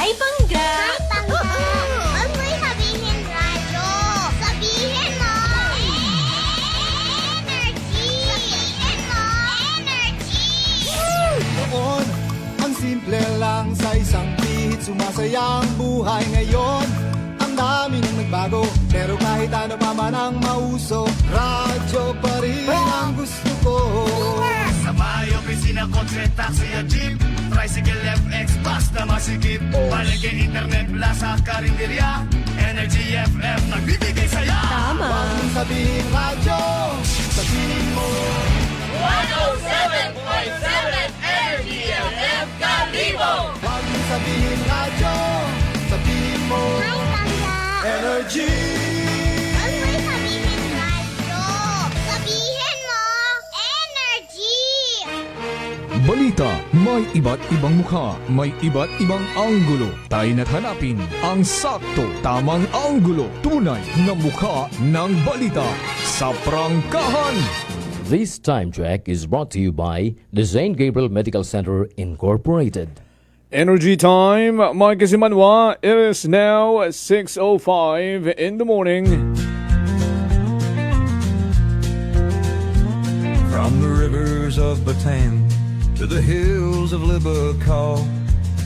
May bangga! Huwag mo'y sabihin radyo. Sabihin mo. Energy. Sabihin mo. Energy. Noon, ang simple lang sa isang pihit. Sumasaya ang buhay ngayon. Ang dami nang nagbago, pero kahit ano pa man ang mauso, radyo pa rin ang gusto ko. Sa bahay, opisina, kotse, taxi at jeep, tricycle, FX, bus na masikip, palengke, internet, plaza, karinderya, Energy FM, nagbibigay saya. Tama! Huwag mong sabihin radyo, sabihin mo. 107.7 Energy FM Kalibo. Huwag mong sabihin radyo, sabihin mo. May bangga. Energy! Huwag mo'y sabihin radyo. Sabihin mo. Energy. Balita, may iba't ibang mukha, may iba't ibang anggulo. Tayo na't hanapin ang sakto, tamang anggulo, tunay na mukha ng balita sa prangkahan. This time check is brought to you by the St. Gabriel Medical Center Incorporated. Energy time, Mike Simanwa. It is now 6:05 in the morning. From the rivers of Bataan to the hills of Libacol,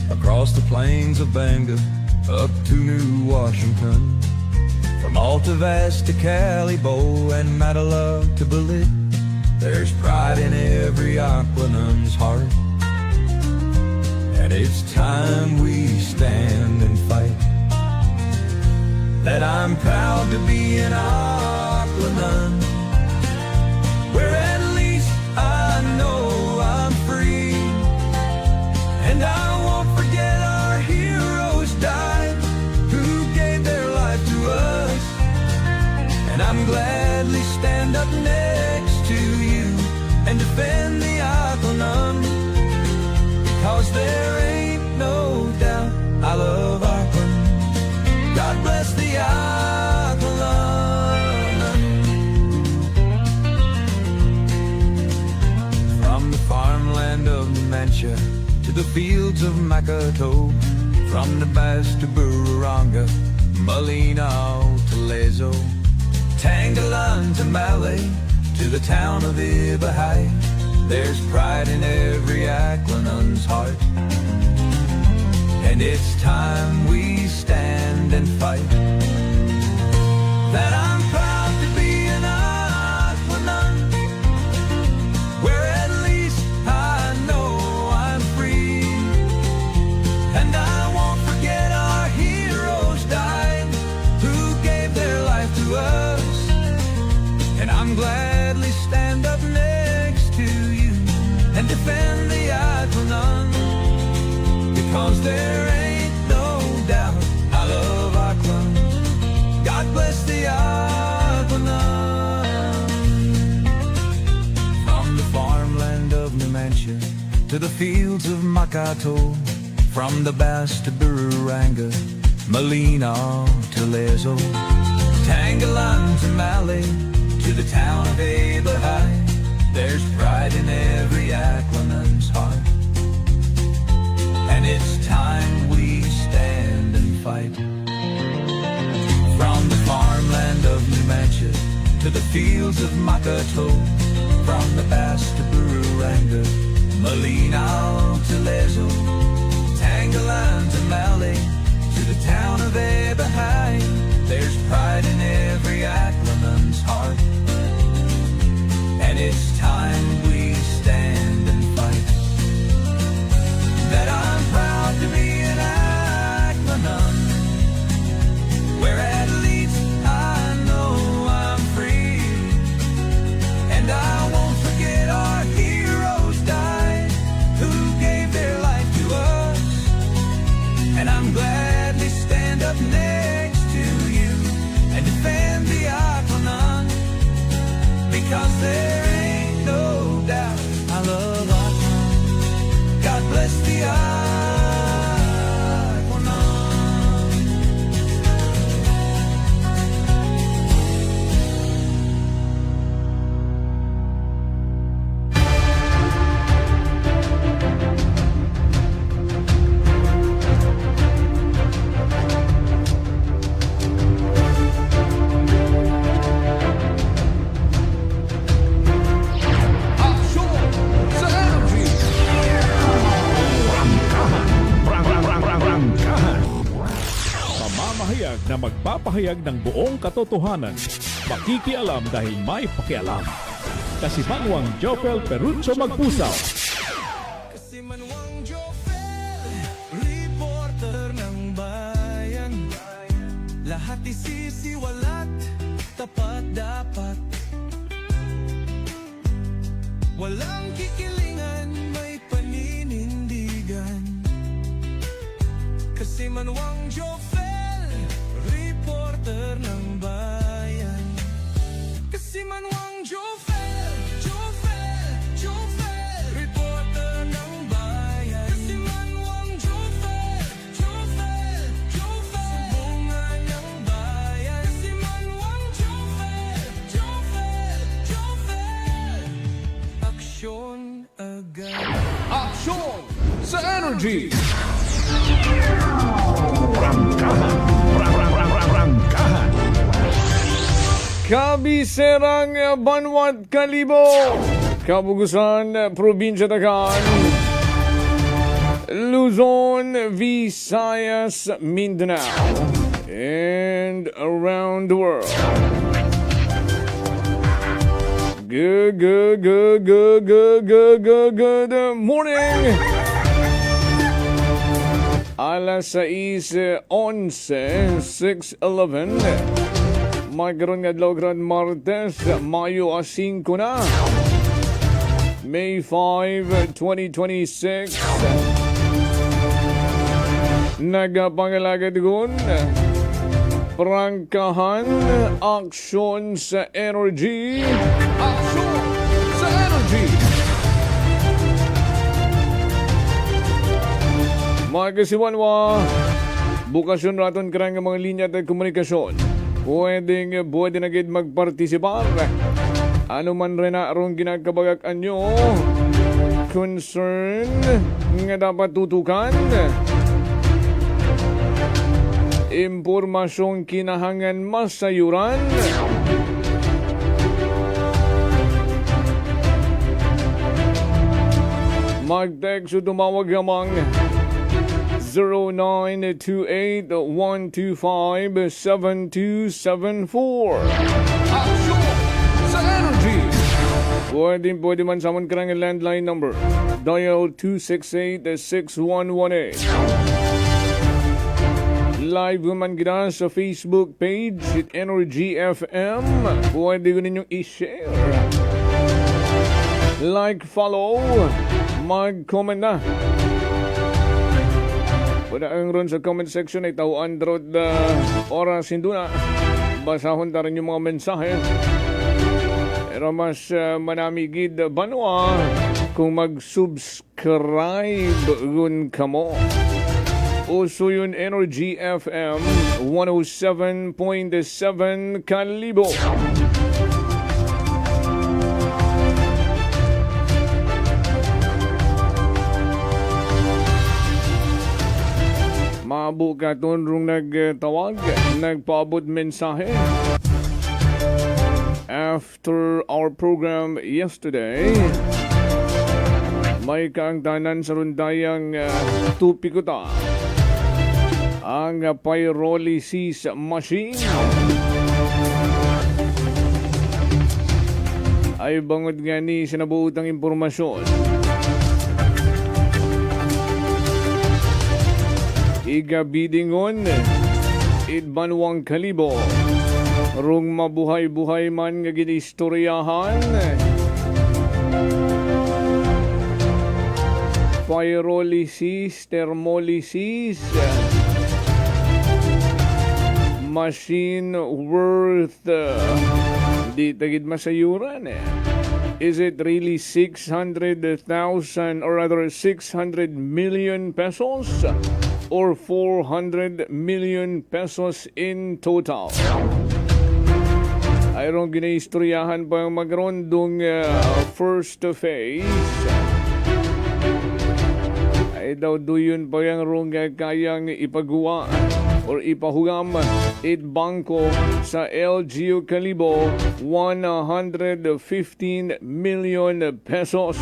across the plains of Bangor, up to New Washington, from Alta Vista to Calibo and Matala to Balit, there's pride in every Aquanum's heart. And it's time we stand and fight. That I'm proud to be an Aquanum, where at least I know I'm free. And I won't forget our heroes died, who gave their life to us. And I'm gladly stand up next to you and defend the Aquanum, because there ain't no doubt I love Aquanum. God bless the Aquanum. From the farmland of Numancia to the fields of Makato, from the Bass to Bururanga, Malinaw to Lezo, Tangalan to Malay, to the town of Ibahai, there's pride in every Aquanum's heart. And it's time we stand and fight. That I'm proud to be an Aquanum, where at least I know I'm free. And I won't forget our heroes died, who gave their life to us. And I'm gladly stand up next to you and defend the Aquanum, because there ain't no doubt I love Aquanum. God bless the Aquanum. From the farmland of Numancia to the fields of Makato, from the Bass to Bururanga, Malinaw to Lezo, Tangalan to Malay, to the town of Ibahai, there's pride in every Aquanum's heart. And it's time we stand and fight. From the farmland of Numancia to the fields of Makato, from the Bass to Bururanga, Malinaw to Lezo, Tangalan to Malay, to the town of Ibahai, there's pride in every Aquanum's heart. And it's time we stand and fight. That I'm proud to be an Aquanum, where at least I know I'm free. And I won't forget our heroes died, who gave their life to us. And I'm gladly stand up next to you and defend the Aquanum, because there ain't no doubt I love Aquanum. God bless the Aquanum. na magpapahayag ng buong katotohanan. Makikialam dahil may pakialam. Kasimanwang Jopel Perucho Magpusaw. Kasi Manwang Jofel, reporter ng bayan. Lahat isisiwalat, tapat dapat. Walang kikilingan, may paninindigan. Kasi Manwang Jofel, reporter ng bayan. Kasi Manwang Jofel, Jofel, reporter ng bayan. Kasi Manwang Jofel, sumbungan ng bayan. Kasi Manwang Jofel, aksyon agad. Aksyon sa Energy! Kabiserang Banwat Kalibo, Kabugusan, Probinsya Dagan, Luzon, Visayas, Mindanao, and around the world. Good morning! Alas 6:11, 6:11. Magkaroon nga Logran Martes, Mayo 5 na. May 5, 2026. Nagapangalaga doon. Prangkahan, aksyon sa energy. Aksyon sa energy. Mga kasiwanwa, bukasyon raton karang mga linya at komunikasyon. Pwede na gid magpartisipar. Ano man rin na arong ginagkabagak nyo, concern nga dapat tutukan, impormasyong kinahangan masayuran, mag-text o tumawag gamang 0928-125-7274. Aksyon sa energy! Pwede man sa ka ng landline number. Dial 268-6118. Live man kita sa Facebook page at Energy FM. Pwede ko ninyong i-share. Like, follow, mag-comment na. Pwede ang ron sa comment section ay tawaan drod oras hindi na. Basahon ta rin yung mga mensahe. Pero mas manamigid banwa kung mag-subscribe gun kamo. Uso yun Energy FM 107.7 Kalibo. Mabu ka rung nagtawag, nagpaabot mensahe. After our program yesterday, may kaangtanan sa rundayang tupikuta. Ang pyrolysis machine ay bangod nga ni sinabuotang impormasyon. Igabidingon, Idbanwang Kalibo, rung mabuhay-buhay man nga ginistoryahan, pyrolysis, thermolysis, machine worth di tagid masayuran Is it really 600,000 or rather 600 million pesos? Or 400 million pesos in total? Ayrong ginaistoryahan pa magrondong first phase. Ay daw doon pa yung rong kayang ipagawa or ipahugam it bangko sa LGU Kalibo 115 million pesos.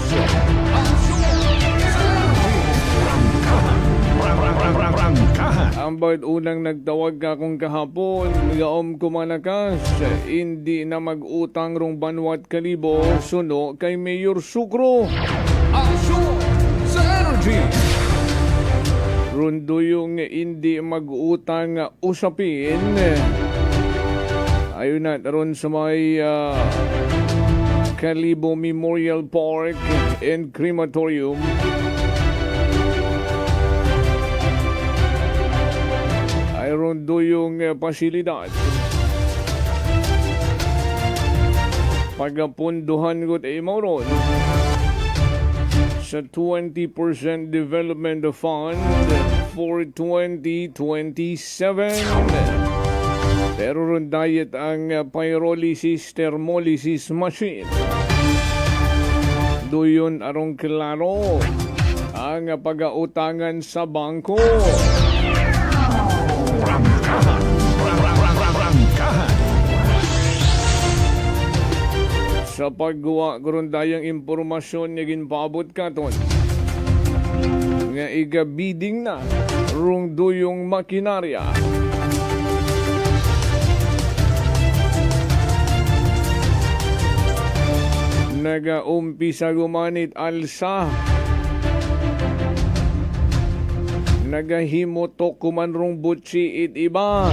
Prangkahan Ang bawat unang nagtawag ka kung kahapon, gaom kumanakas, hindi na mag-utang rong banwat kalibo, suno kay Mayor Sucro. Aksyon sa energy. Rundo yung hindi mag-utang usapin. Ayun na, ron sa may Kalibo Memorial Park and Crematorium. Ay rundo yung pasilidad. Pagapunduhan ko ay mauron sa 20% Development Fund for 2027. Pero ron diet ang pyrolysis thermolysis machine. Doyon arong klaro ang pag-autangan sa bangko. Sa paggawa karon dayang impormasyon nga ginpaabot katon nga iga-bidding na rung duyong makinarya. Nagaumpisa gumanit alsa. Nagahimutok kuman rung butsi it iba.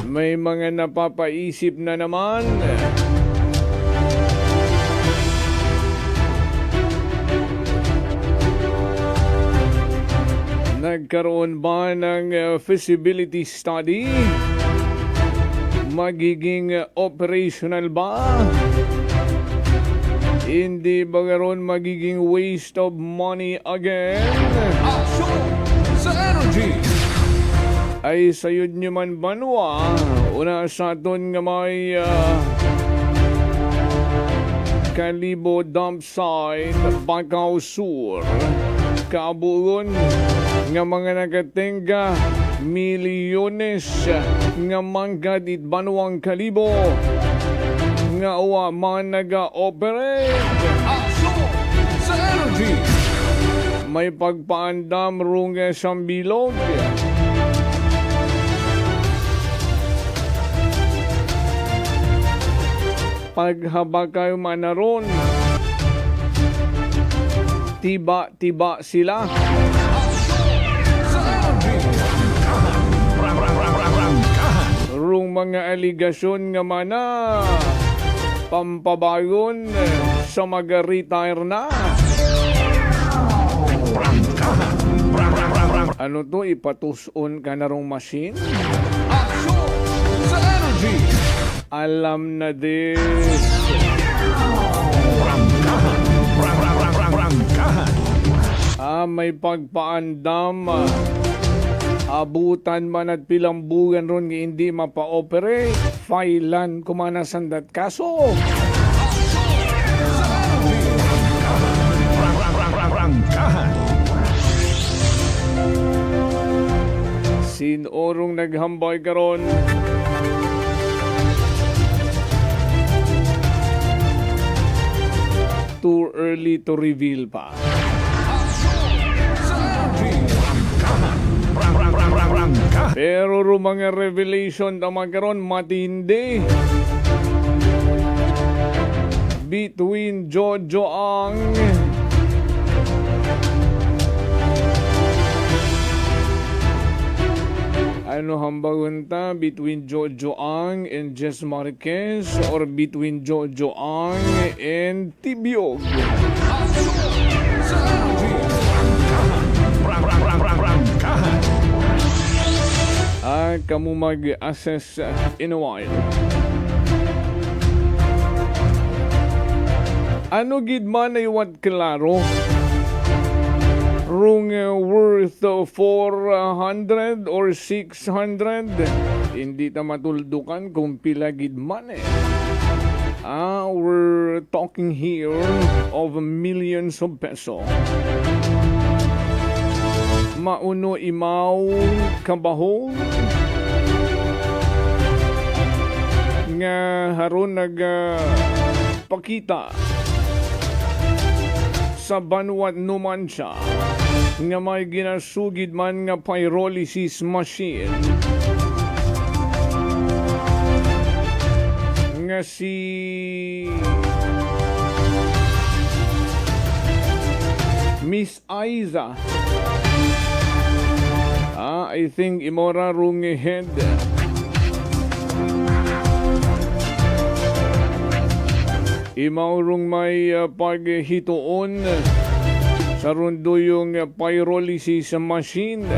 May mga napapaisip na naman. Nagkaroon ba ng feasibility study? Magiging operational ba? Hindi ba garon magiging waste of money again? Aksyon sa energy. Ay sayod nyo man banwa, una sa aton nga may Kalibo dump site, Bacau Sur. Kaabugon nga mga nagatenga milyones nga manggad it banwang Kalibo nga uwa man naga-operate. Aksyon sa energy. May pagpaandam rung sambilog. Paghaba kayo manaron, tiba-tiba sila. Rung mga aligasyon nga mana, pampabayon sa mag-retire na. Ano to, ipatuson ka na rong machine? Aksyon sa energy. Alam na din. May pagpaandam. Abutan man at pilambugan ron nga hindi mapa-operate. Failan kumana sandat kaso. Sinorong naghambay karon. Too early to reveal pa. Pero mga revelation na magkaroon matindi. Between Jojo Ang ano hambagon ta? Between Jojo Ang and Jess Marquez or between Jojo Ang and Tibiog? Kamu mag-assess in a while. Ano gid man ay wat klaro? Rung worth 400 or 600, hindi ta matuldukan kung pila gid man eh. We're talking here of millions of peso. Mauno imaw kabahong nga haron pakita sa Banwat Numancia nga may ginasugid man nga pyrolysis machine nga si Miss Aiza. I think imora rung head. Imaw rung may paghitoon sa rundo yung pyrolysis machine.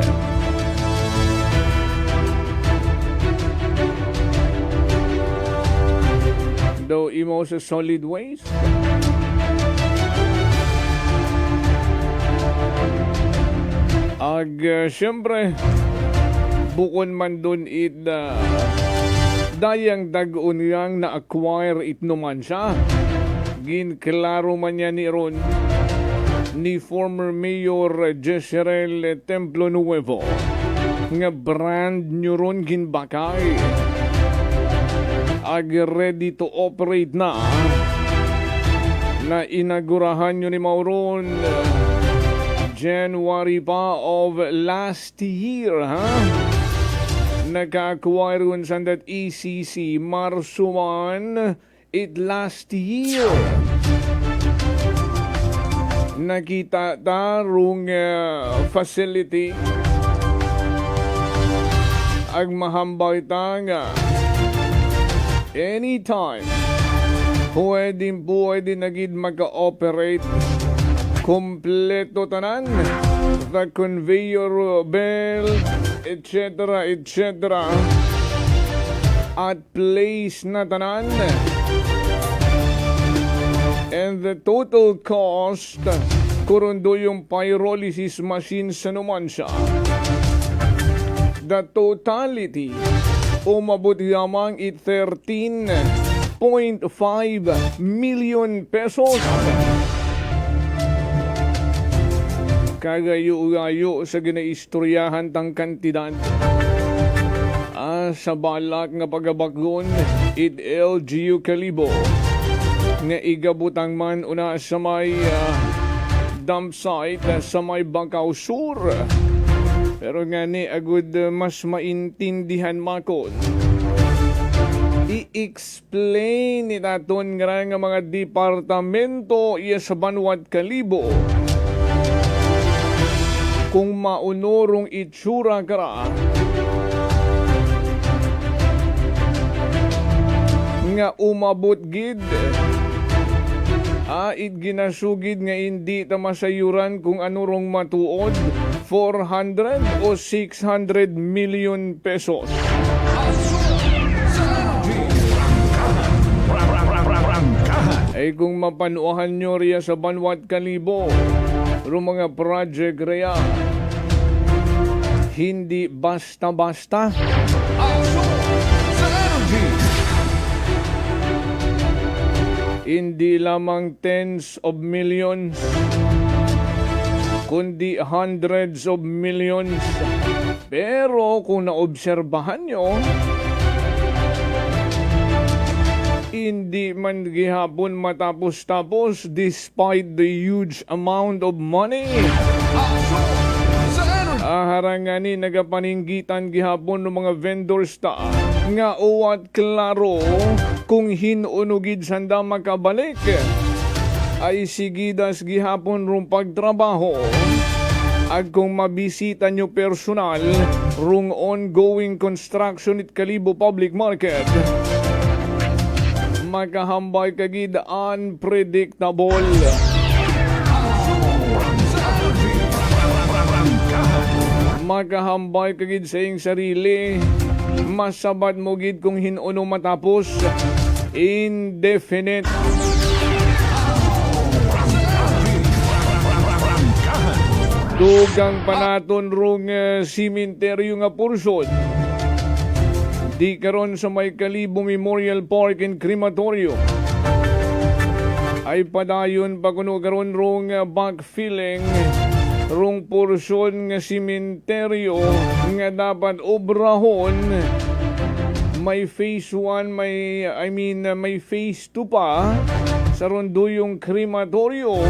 Daw imaw sa solid waste. Siyempre, bukon man dun dayang dagon yang na-acquire it naman siya. Ginklaro man niya ni Ron ni former Mayor Jezreel Templo Nuevo nga brand nyo ron ginbakay. Ready to operate na inagurahan nyo ni Mauron January pa of last year, Naka-acquire ron sa that ECC Marso man it last year. Nakita tarong facility ag mahambay tanga anytime pwede nagid maka-operate kompleto tanan, the conveyor belt, etc. At place na tanan. And the total cost kurundo yung pyrolysis machine sa Numancia. The totality umabot yamang 13.5 million pesos. Kagayo-gayo sa ginaistoryahan tang kantidad. Sa balak nga pagabakgon it LGU Kalibo nga igabutang man una sa may dump site sa may Bacau Sur. Pero nga ni agud mas maintindihan makon i-explain ni taton nga mga departamento iya sa Banwat Kalibo kung maunorong itsura kara nga umabot gid it ginasugid nga hindi ta masayuran kung anurong matuod 400 o 600 million pesos. Ay kung mapanuahan nyo riya sa Banwat Kalibo ro mga project riya hindi basta-basta. Hindi lamang tens of millions kundi hundreds of millions. Pero kung naobserbahan nyo, hindi man gihapon matapos-tapos despite the huge amount of money. Harangani nagapaninggitan gihapon ng mga vendors ta nga uwat klaro kung hinunugid sanda makabalik ay sigidas gihapon rung pagtrabaho ag kung mabisita nyo personal rung ongoing construction at Kalibo Public Market makahambay kagid unpredictable. Makahambay kagid sa iyong sarili, masabat mo gid kung hinuno matapos indefinite. Dugang panaton rung simenteryo nga porsyon di karon sa may Kalibo Memorial Park and Crematorium ay padayon pa kuno karon rung backfilling rung porsyon nga simenteryo nga dapat obrahon. May phase 1, may phase 2 pa sa rondo yung crematorium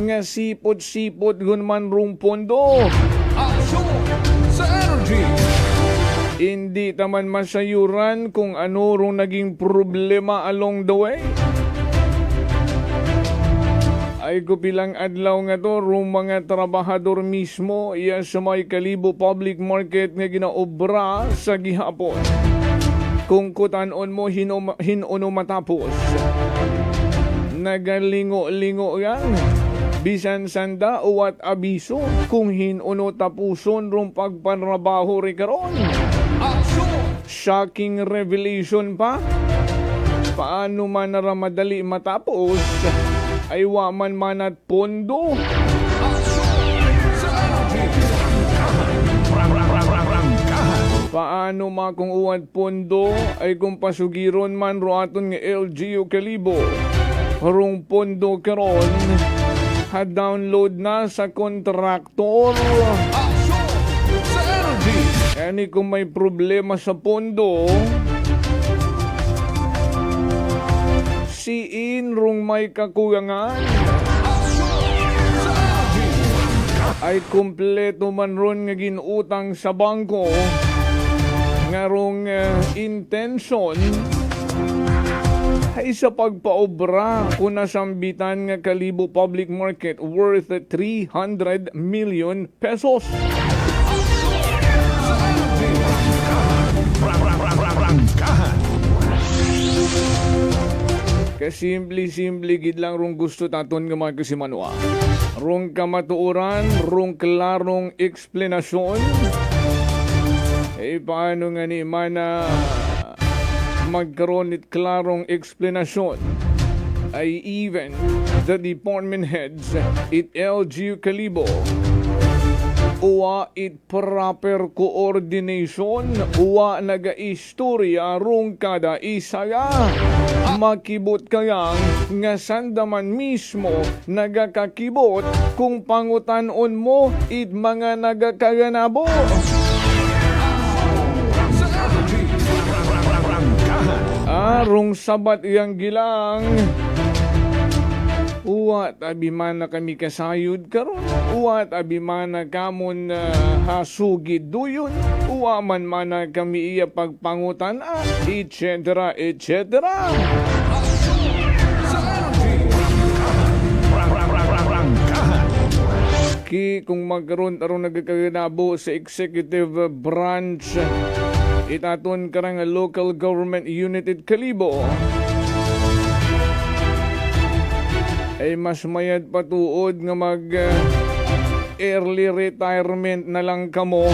nga sipot-sipot gunman rong pondo. Aksyon sa energy. Hindi taman masayuran kung ano rong naging problema along the way. Ay ko pilang adlaw nga to rong mga trabahador mismo iya sa may Kalibo Public Market nga ginaobra sa gihapon. Kung kutanon mo hinuno matapos. Nagalingo-lingo yan. Bisan sanda uwat abiso kung hinuno tapuson rong pagpanrabaho ri karon. Shocking revelation pa. Paano man naramadali matapos ay waman manat pondo. Paano kung uwat pondo ay kung pasugiron man roaton nga LGU Kalibo. Rong pondo karon ha-download na sa kontraktor. Sa energy. Ani kung may problema sa pondo, siin rong may kakulangan ay kumpleto man ron nga ginutang sa bangko nga rong intention ay sa pagpaobra kung nasambitan nga Kalibo Public Market worth 300 million pesos. Kasimple-simple gid lang rong gusto taton nga mga kasimanwa. Rong kamatuoran, rong klarong eksplenasyon. Paano nga ni mana magkaroon it klarong eksplenasyon ay even the department heads it LGU Kalibo uwa it proper coordination uwa naga-istorya rong kada isaya makibot kayang nga sandaman mismo nagakakibot kung pangutanon mo it mga nagakaganabo. Rong sabat iyang gilang uwat abimana kami kasayod karon uwat abimana kamon hasugid duyon uwa man mana kami iya pagpangutan etc. etc. Kung magkaroon aron nagkaganabo sa executive branch itaton karang local government unit at Kalibo ay mas mayad patuod nga mag early retirement na lang kamo.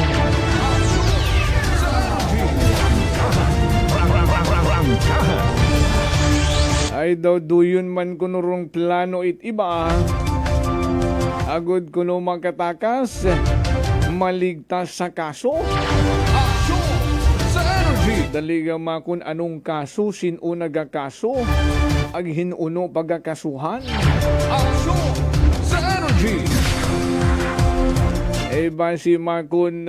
Ay daw duyon man kuno rong plano it iba agod kuno makatakas maligtas sa kaso. Daliga makun anong kaso sinuna kaso ag hinuno pagkakasuhan. Aksyon sa energy. Basi makun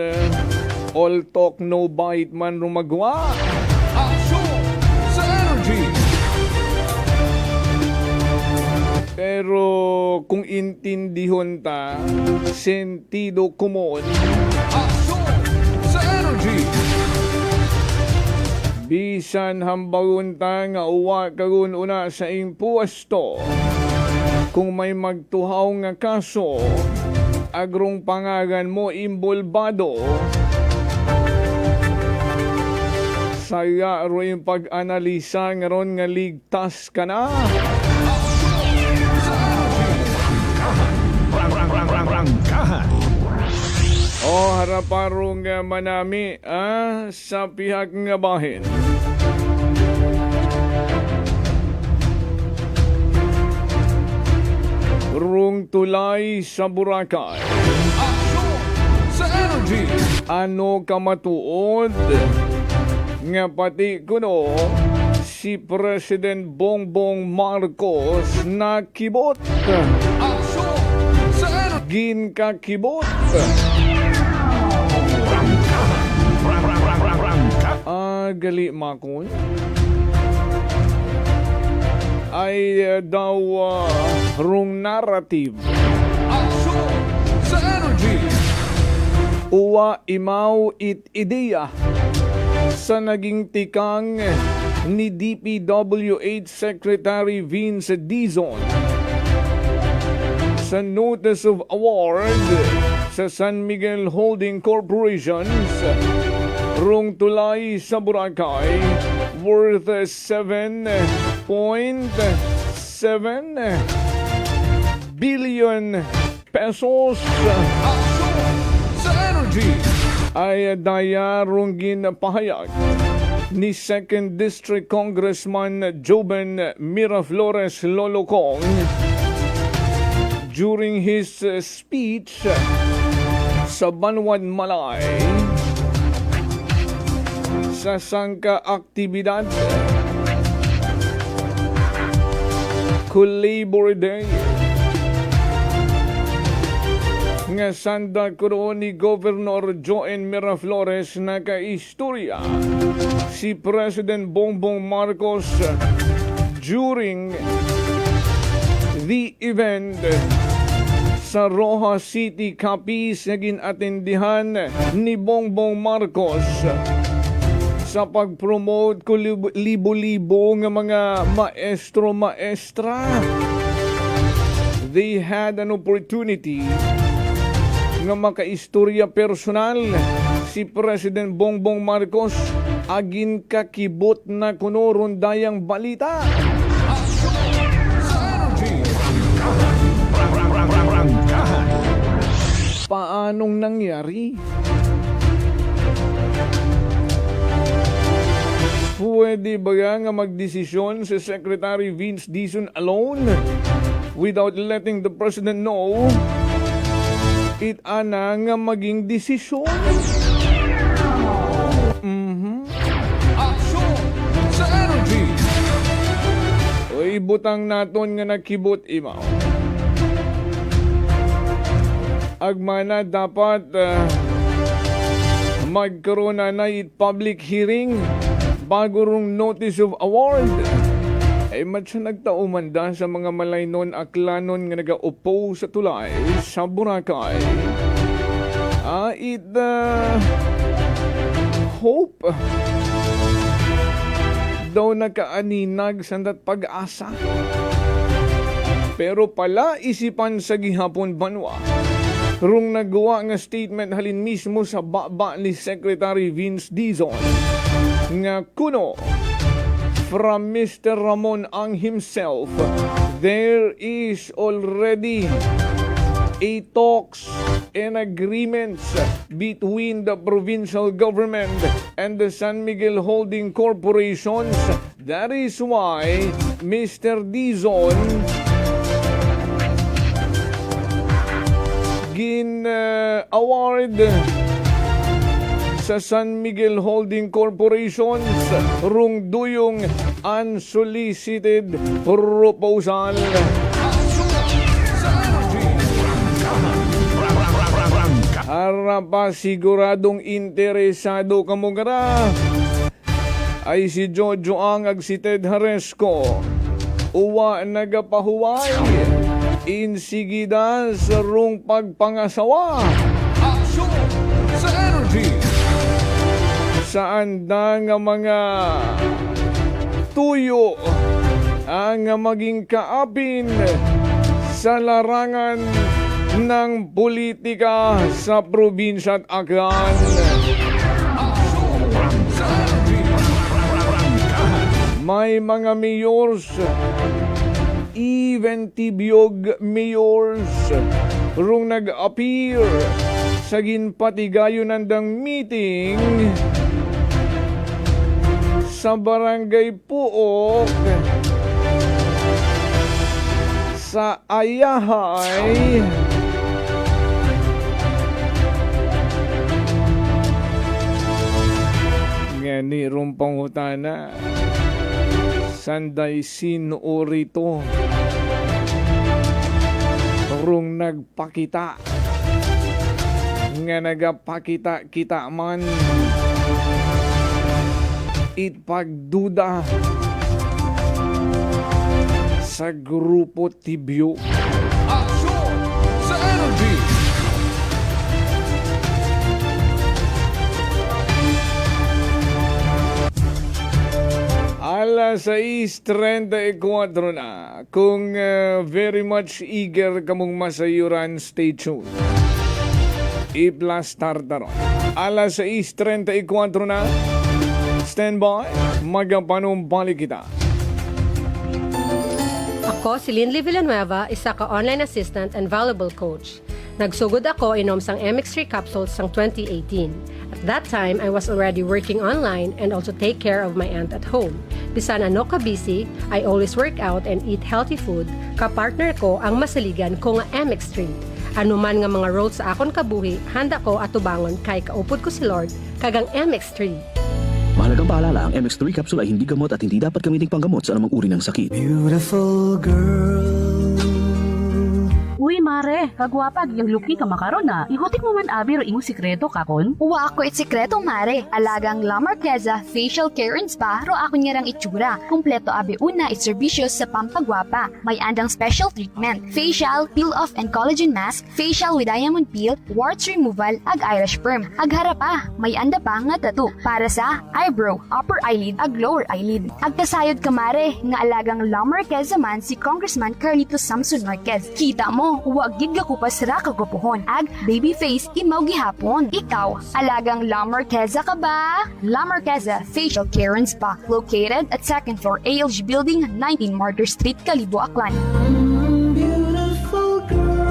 all talk no bite man rumagwa. Aksyon sa energy. Pero kung intindihon ta sentido kumon. Aksyon sa energy. Bisan hambagon ta nga uwa kagun una sa impuesto. Kung may magtuhaw nga kaso, agrong pangagan mo imbolbado. Saya ro yung pag-analisa nga ron nga ligtas ka na. O haraparong manami sa pihak nga bahin. Rung tulay sa Boracay. Aksyon sa energy. Ano kamatuod nga pati kuno si President Bongbong Marcos nakibot. Aksyon sa energy. Ginkakibot. Gali makon. ay daw wrong narrative. Aksyon sa energy. Uwa imaw it ideya sa naging tikang ni DPWH Secretary Vince Dizon sa Notice of Award sa San Miguel Holding Corporations rung tulay sa Boracay worth 7.7 billion pesos Aksyon sa energy. ay dayarong ginapahayag ni 2nd District Congressman Joben Miraflores Lolocong during his speech sa Banwad Malay sa sangka aktibidad Labor Day nga sanda ko ni Governor Joen Miraflores na kaistorya si President Bongbong Marcos during the event sa Rojas City, Capiz na ginatendihan ni Bongbong Marcos sa pag-promote ko libo-libo ng mga maestro-maestra. They had an opportunity nga makaistorya personal si President Bongbong Marcos agin kakibot na kuno rondayang balita. Paanong nangyari? Pwede ba nga magdesisyon si Secretary Vince Dizon alone without letting the President know? It ana nga maging desisyon. Aksyon sa energy. Uy, butang naton nga nakibot imaw. Agmana dapat magkaroon na public hearing bago rong notice of award. Ay matsa nagtaumanda sa mga malaynon aklanon nga nagaupo sa tulay sa Boracay. Hope daw nakaaninag sandat pag-asa. Pero pala isipan sa gihapon banwa rung nagawa nga statement halin mismo sa baba ni Secretary Vince Dizon nga kuno from Mr. Ramon Ang himself, there is already a talks and agreements between the provincial government and the San Miguel Holding Corporations. That is why Mr. Dizon award sa San Miguel Holding Corporations rung duyong unsolicited proposal. Harapa siguradong interesado kamugara ay si Jojo Ang si Ted Haresco uwa nagapahuway insigida sa rung pagpangasawa. Aksyon sa energy. Saan da nga mga tuyo ang maging kaapin sa larangan ng politika sa probinsya at Aklan. May mga mayors, even tibiyog mayors, rung nag-appear sa ginpatigayon nandang meeting sa Barangay Puok sa Ayahay ngani rumpang hutana sanday sinurito rung nagpakita nga nagapakita kita man it pagduda sa Grupo Tibyo. Aksyon sa energy. Alas 6:34 na. Kung very much eager kamong masayuran, stay tuned. I-plus tartaron. Alas 6:34 na. Standby. Magapanumbalik kita. Ako si Linley Villanueva, isa ka online assistant and valuable coach. Nagsugod ako inom sang MX3 capsules sang 2018. At that time, I was already working online and also take care of my aunt at home. Bisan ano ka busy, I always work out and eat healthy food. Kapartner ko ang masaligan ko nga MX3. Ano man nga mga roles sa akon kabuhi, handa ko atubangon kay kaupod ko si Lord kagang MX3. Mahalagang paalala, ang MX3 capsule ay hindi gamot at hindi dapat gamitin panggamot sa anumang uri ng sakit. Beautiful girl. Uy, mare, kagwapag yung luki ka makaron na. Igutik mo man abi ro imong sikreto kakon. Uwa ako it sikreto, mare. Alagang La Marqueza Facial Care and Spa ro ako niyarang itsura. Kompleto abi una it serbisyos sa pampagwapa. May andang special treatment. Facial, peel-off and collagen mask, facial with diamond peel, warts removal, ag eyelash perm. Ag harapa, may anda pa nga tattoo para sa eyebrow, upper eyelid, ag lower eyelid. Ag kasayod ka, mare, nga alagang La Marqueza man si Congressman Carlito Samson Marquez. Kita mo, huwag gid ko pa sira kagupuhon. Ag baby face imaw gihapon. Ikaw, alagang La Marqueza ka ba? La Marqueza Facial Care and Spa, located at 2nd floor ALG Building, 19 Martyr Street, Kalibo, Aklan. Beautiful girl.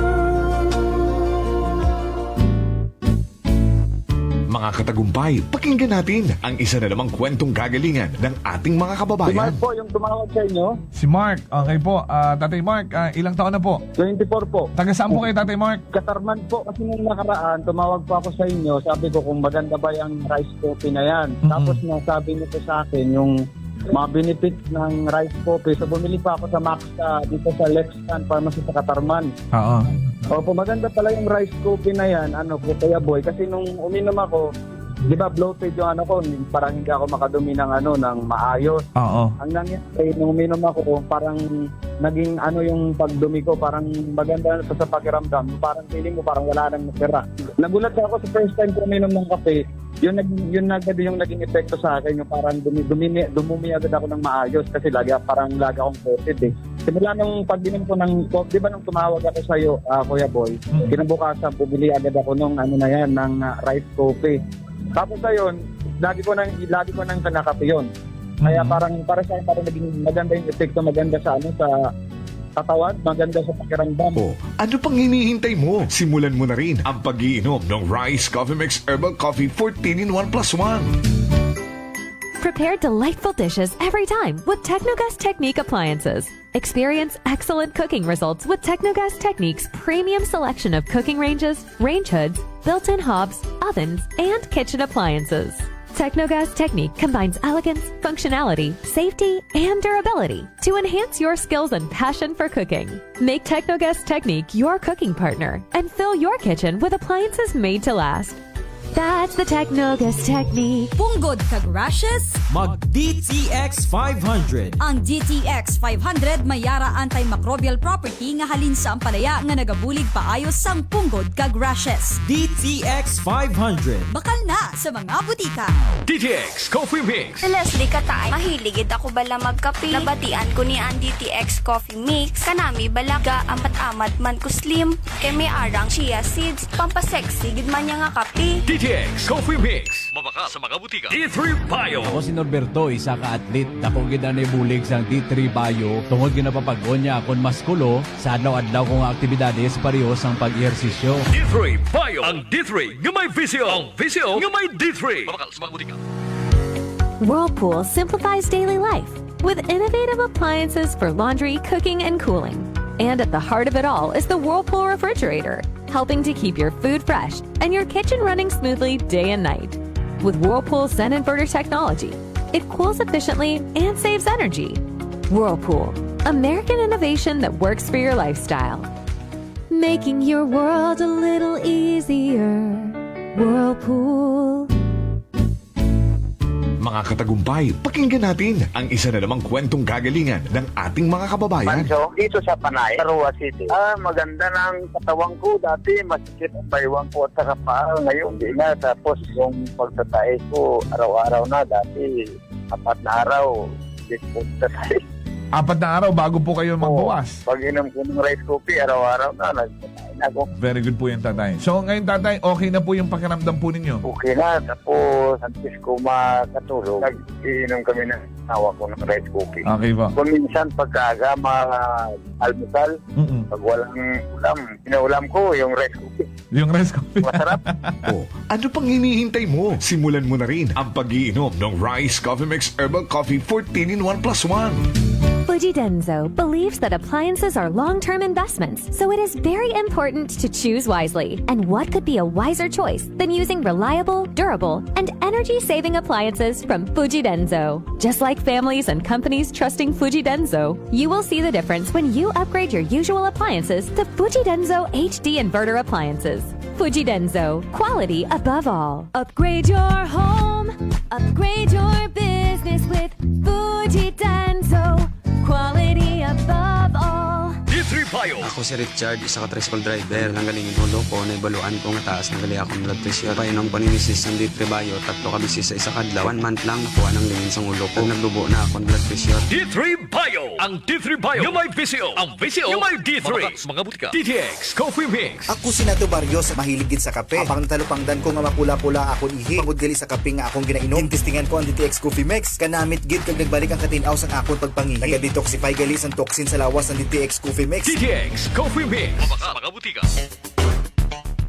Mga katagumpay, pakinggan natin ang isa na namang kwentong kagalingan ng ating mga kababayan. Po, yung tumawag sa inyo. Si Mark, okay po. Tatay Mark, ilang taon na po? 24 po. Taga saan po kayo, Tatay Mark? Katarman po, kasi nung nakaraan, tumawag po ako sa inyo. Sabi ko kung maganda ba yung rice coffee na yan. Tapos nasabi niyo po sa akin yung mga benefits ng rice coffee. So bumili pa ako sa Max dito sa Lextan Pharmacy sa Katarman. Oo. Opo, maganda pala yung rice coffee na yan, po, Kuya Boy. Kasi nung uminom ako, di ba bloated yung ko, parang hindi ako makadumi ng ng maayos. Oo. Ang nangyari, nung uminom ako, parang naging yung pagdumi ko, parang maganda sa pakiramdam. Parang feeling mo, parang wala nang natira. Nagulat ako sa first time ko uminom ng kape, yun agad yung naging epekto sa akin, yung parang dumumi agad ako ng maayos kasi lagi akong COVID eh. Simula nung pag-inom ko ng coffee, di ba nung tumawag ako sa iyo, Kuya Boy, kinabukasan, bumili agad ako ng ng rice coffee. Tapos ayun, lagi ko nang kanakape yun. Kaya para sa akin, parang naging maganda yung epekto, maganda sa katawan, maganda sa pakiramdam. Ano pang hinihintay mo? Simulan mo na rin ang pag-iinom ng Rice Coffee Mix Herbal Coffee 14-in-1+1. Prepare delightful dishes every time with Technogas Technique appliances. Experience excellent cooking results with Technogas Technique's premium selection of cooking ranges, range hoods, built-in hobs, ovens, and kitchen appliances. Technogas Technique combines elegance, functionality, safety, and durability to enhance your skills and passion for cooking. Make Technogas Technique your cooking partner and fill your kitchen with appliances made to last. That's the Technogas Technique. Punggod kag rashes? Mag DTX 500. Ang DTX 500 mayara antimicrobial property nga halin sa ampalaya nga nagabulig paayos sang punggod kag rashes. DTX 500. Bakal na sa mga butika. DTX Coffee Mix. Leslie Katay, mahiligid ako bala magkape. Nabatian ko ni ang DTX Coffee Mix. Kanami balaga amat-amat man ko slim. Kay may arang chia seeds. Pampasexy gid man niya nga kape. DTX Coffee Mix. Mabaka sa mga butika. D3 Bio. Ako si Norberto, isa ka atlet. Dako gid na bulig sang D3 Bio. Tungod ginapapag-on niya akon maskulo sa adlaw-adlaw kong aktibidades pareho sang pag-ehersisyo. D3 Bio. Ang D3 nga may visyo. Ang visyo nga may D3. Mabaka sa mga butika. Whirlpool simplifies daily life with innovative appliances for laundry, cooking, and cooling. And at the heart of it all is the Whirlpool refrigerator, helping to keep your food fresh and your kitchen running smoothly day and night. With Whirlpool's Zen inverter technology, it cools efficiently and saves energy. Whirlpool, American innovation that works for your lifestyle. Making your world a little easier. Whirlpool. Mga katagumpay, pakinggan natin ang isa na namang kwentong kagalingan ng ating mga kababayan. Manso, dito sa Panay, Arua City. Maganda ng katawang ko. Dati, masikip ang baywang ko at saka paa. Ngayon, di na. Tapos, yung pagtatay ko, araw-araw na. Dati, 4 na araw, di po tatay. 4 na araw bago po kayo magbawas. Pag inom ko ng rice coffee, araw-araw na, nagpatayin ako. Very good po yung tatay. So ngayon tatay, okay na po yung pakiramdam po ninyo? Okay na, tapos antes ko makatulog, nag-iinom kami ng tawa ko ng rice coffee. Okay po. Kung minsan pagkaaga, almusal, pag walang ulam, pinaulam ko yung rice coffee. Yung rice coffee. Masarap. Ano pang hinihintay mo? Simulan mo na rin ang pag-iinom ng Rice Coffee Mix Herbal Coffee 14-in-1+1. Fuji Denso believes that appliances are long-term investments, so it is very important to choose wisely. And what could be a wiser choice than using reliable, durable, and energy-saving appliances from Fuji Denso? Just like families and companies trusting Fuji Denso, you will see the difference when you upgrade your usual appliances to Fuji Denso HD Inverter appliances. Fuji Denso, quality above all. Upgrade your home, upgrade your business with Fuji Denso. Quality above all. D3 Bio. Ako si Richard, isa ka tricycle driver. Nanggaling yung ulo ko, naibaluan ko nga taas, nanggali akong blood pressure. Painom ko ni Mrs. ng D3 Bio, 3 ka bisis sa isa kadlaw. 1 month lang, nakuha ng lingin sa ulo ko. Naglubo na akong blood pressure. D3 Bio. Ang D3 Bio yung may VCO. Ang VCO yung may D3. Mga butika. DTX Coffee Mix. Ako si Nato Barrios, mahiligid sa kape. Apang talupangdan ko nga mapula-pula akong ihi. Pagudgali sa kape nga akong ginainom. Tintistingan ko ang DTX Coffee Mix. Kanamit gid kag nagbalik ang katinaw sa akong pagpangihi. Nagadetoxify gali ang toxin sa lawas ng DTX Coffee Mix. DTX Coffee Mix. Mga butika.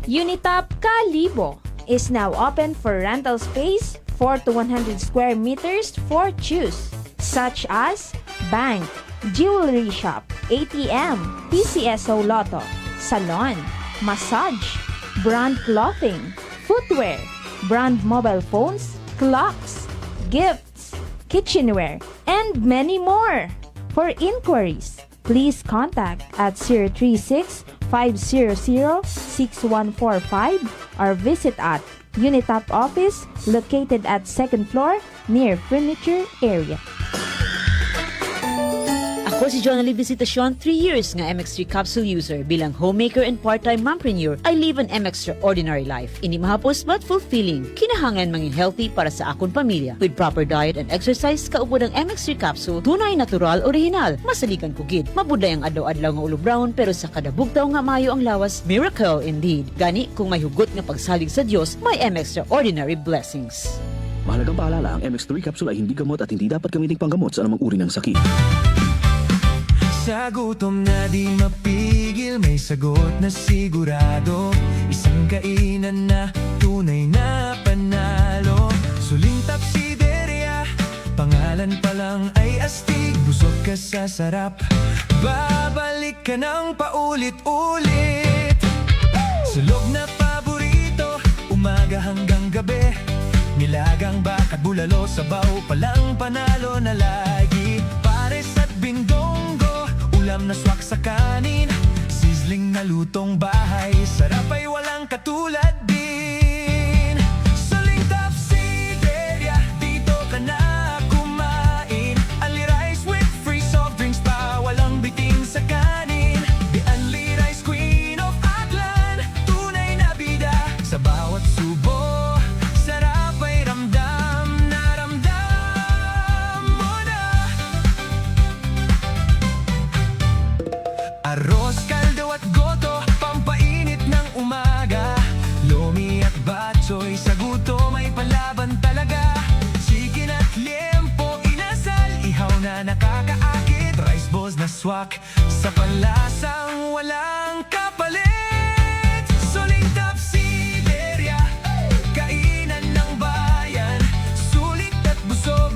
Unitop Kalibo is now open for rental space 4 to 100 square meters for choose, such as bank, jewelry shop, ATM, PCSO Lotto, salon, massage, brand clothing, footwear, brand mobile phones, clocks, gifts, kitchenware, and many more. For inquiries, please contact at 036-500-6145 or visit at Unitop office located at 2nd floor near furniture area. Ako si Jonali Visitacion, 3 years nga MX3 capsule user. Bilang homemaker and part-time mompreneur, I live an extraordinary life. Ini mahapos but fulfilling. Kinahangan mangin healthy para sa akong pamilya. With proper diet and exercise, kaupo ng MX3 capsule, tunay, natural, original. Masalikan kugid. Mabuday ang adlaw-adlaw nga ulo brown, pero sa kada bugtaw nga mayo ang lawas, miracle indeed. Gani, kung may hugot nga pagsalig sa Dios, may extraordinary blessings. Mahalagang paalala, ang MX3 capsule ay hindi gamot at hindi dapat gamiting panggamot sa anumang uri ng sakit. Sa gutom na di mapigil, may sagot na sigurado. Isang kainan na tunay na panalo. Suling Tapsideria, pangalan pa lang ay astig. Busog ka sa sarap, babalik ka ng paulit-ulit. Sulog na paborito, umaga hanggang gabi. Nilagang bakat bulalo, sabaw palang panalo na lagi. Pares at bindonggo, ulam na swak sa kanin. Sizzling na lutong bahay, sarap ay walang katulad din. Suling Tapsideria, dito ka na kumain. Only rice with free soft drinks pa, walang bitin sa kanin. The only rice queen of Aklan, tunay na bida sa bawat subo. Sarap ay ramdam na ramdam mo na. Arroz, kaldo at goto, pampainit ng umaga. Lomi at batsoy, sa gutom ay palaban talaga. Chicken at liempo, inasal, ihaw na nakakaakit. Rice balls na swak, sa panlasang walang kapalit. Suling Tapsideria, kainan ng bayan. Sulit at busog,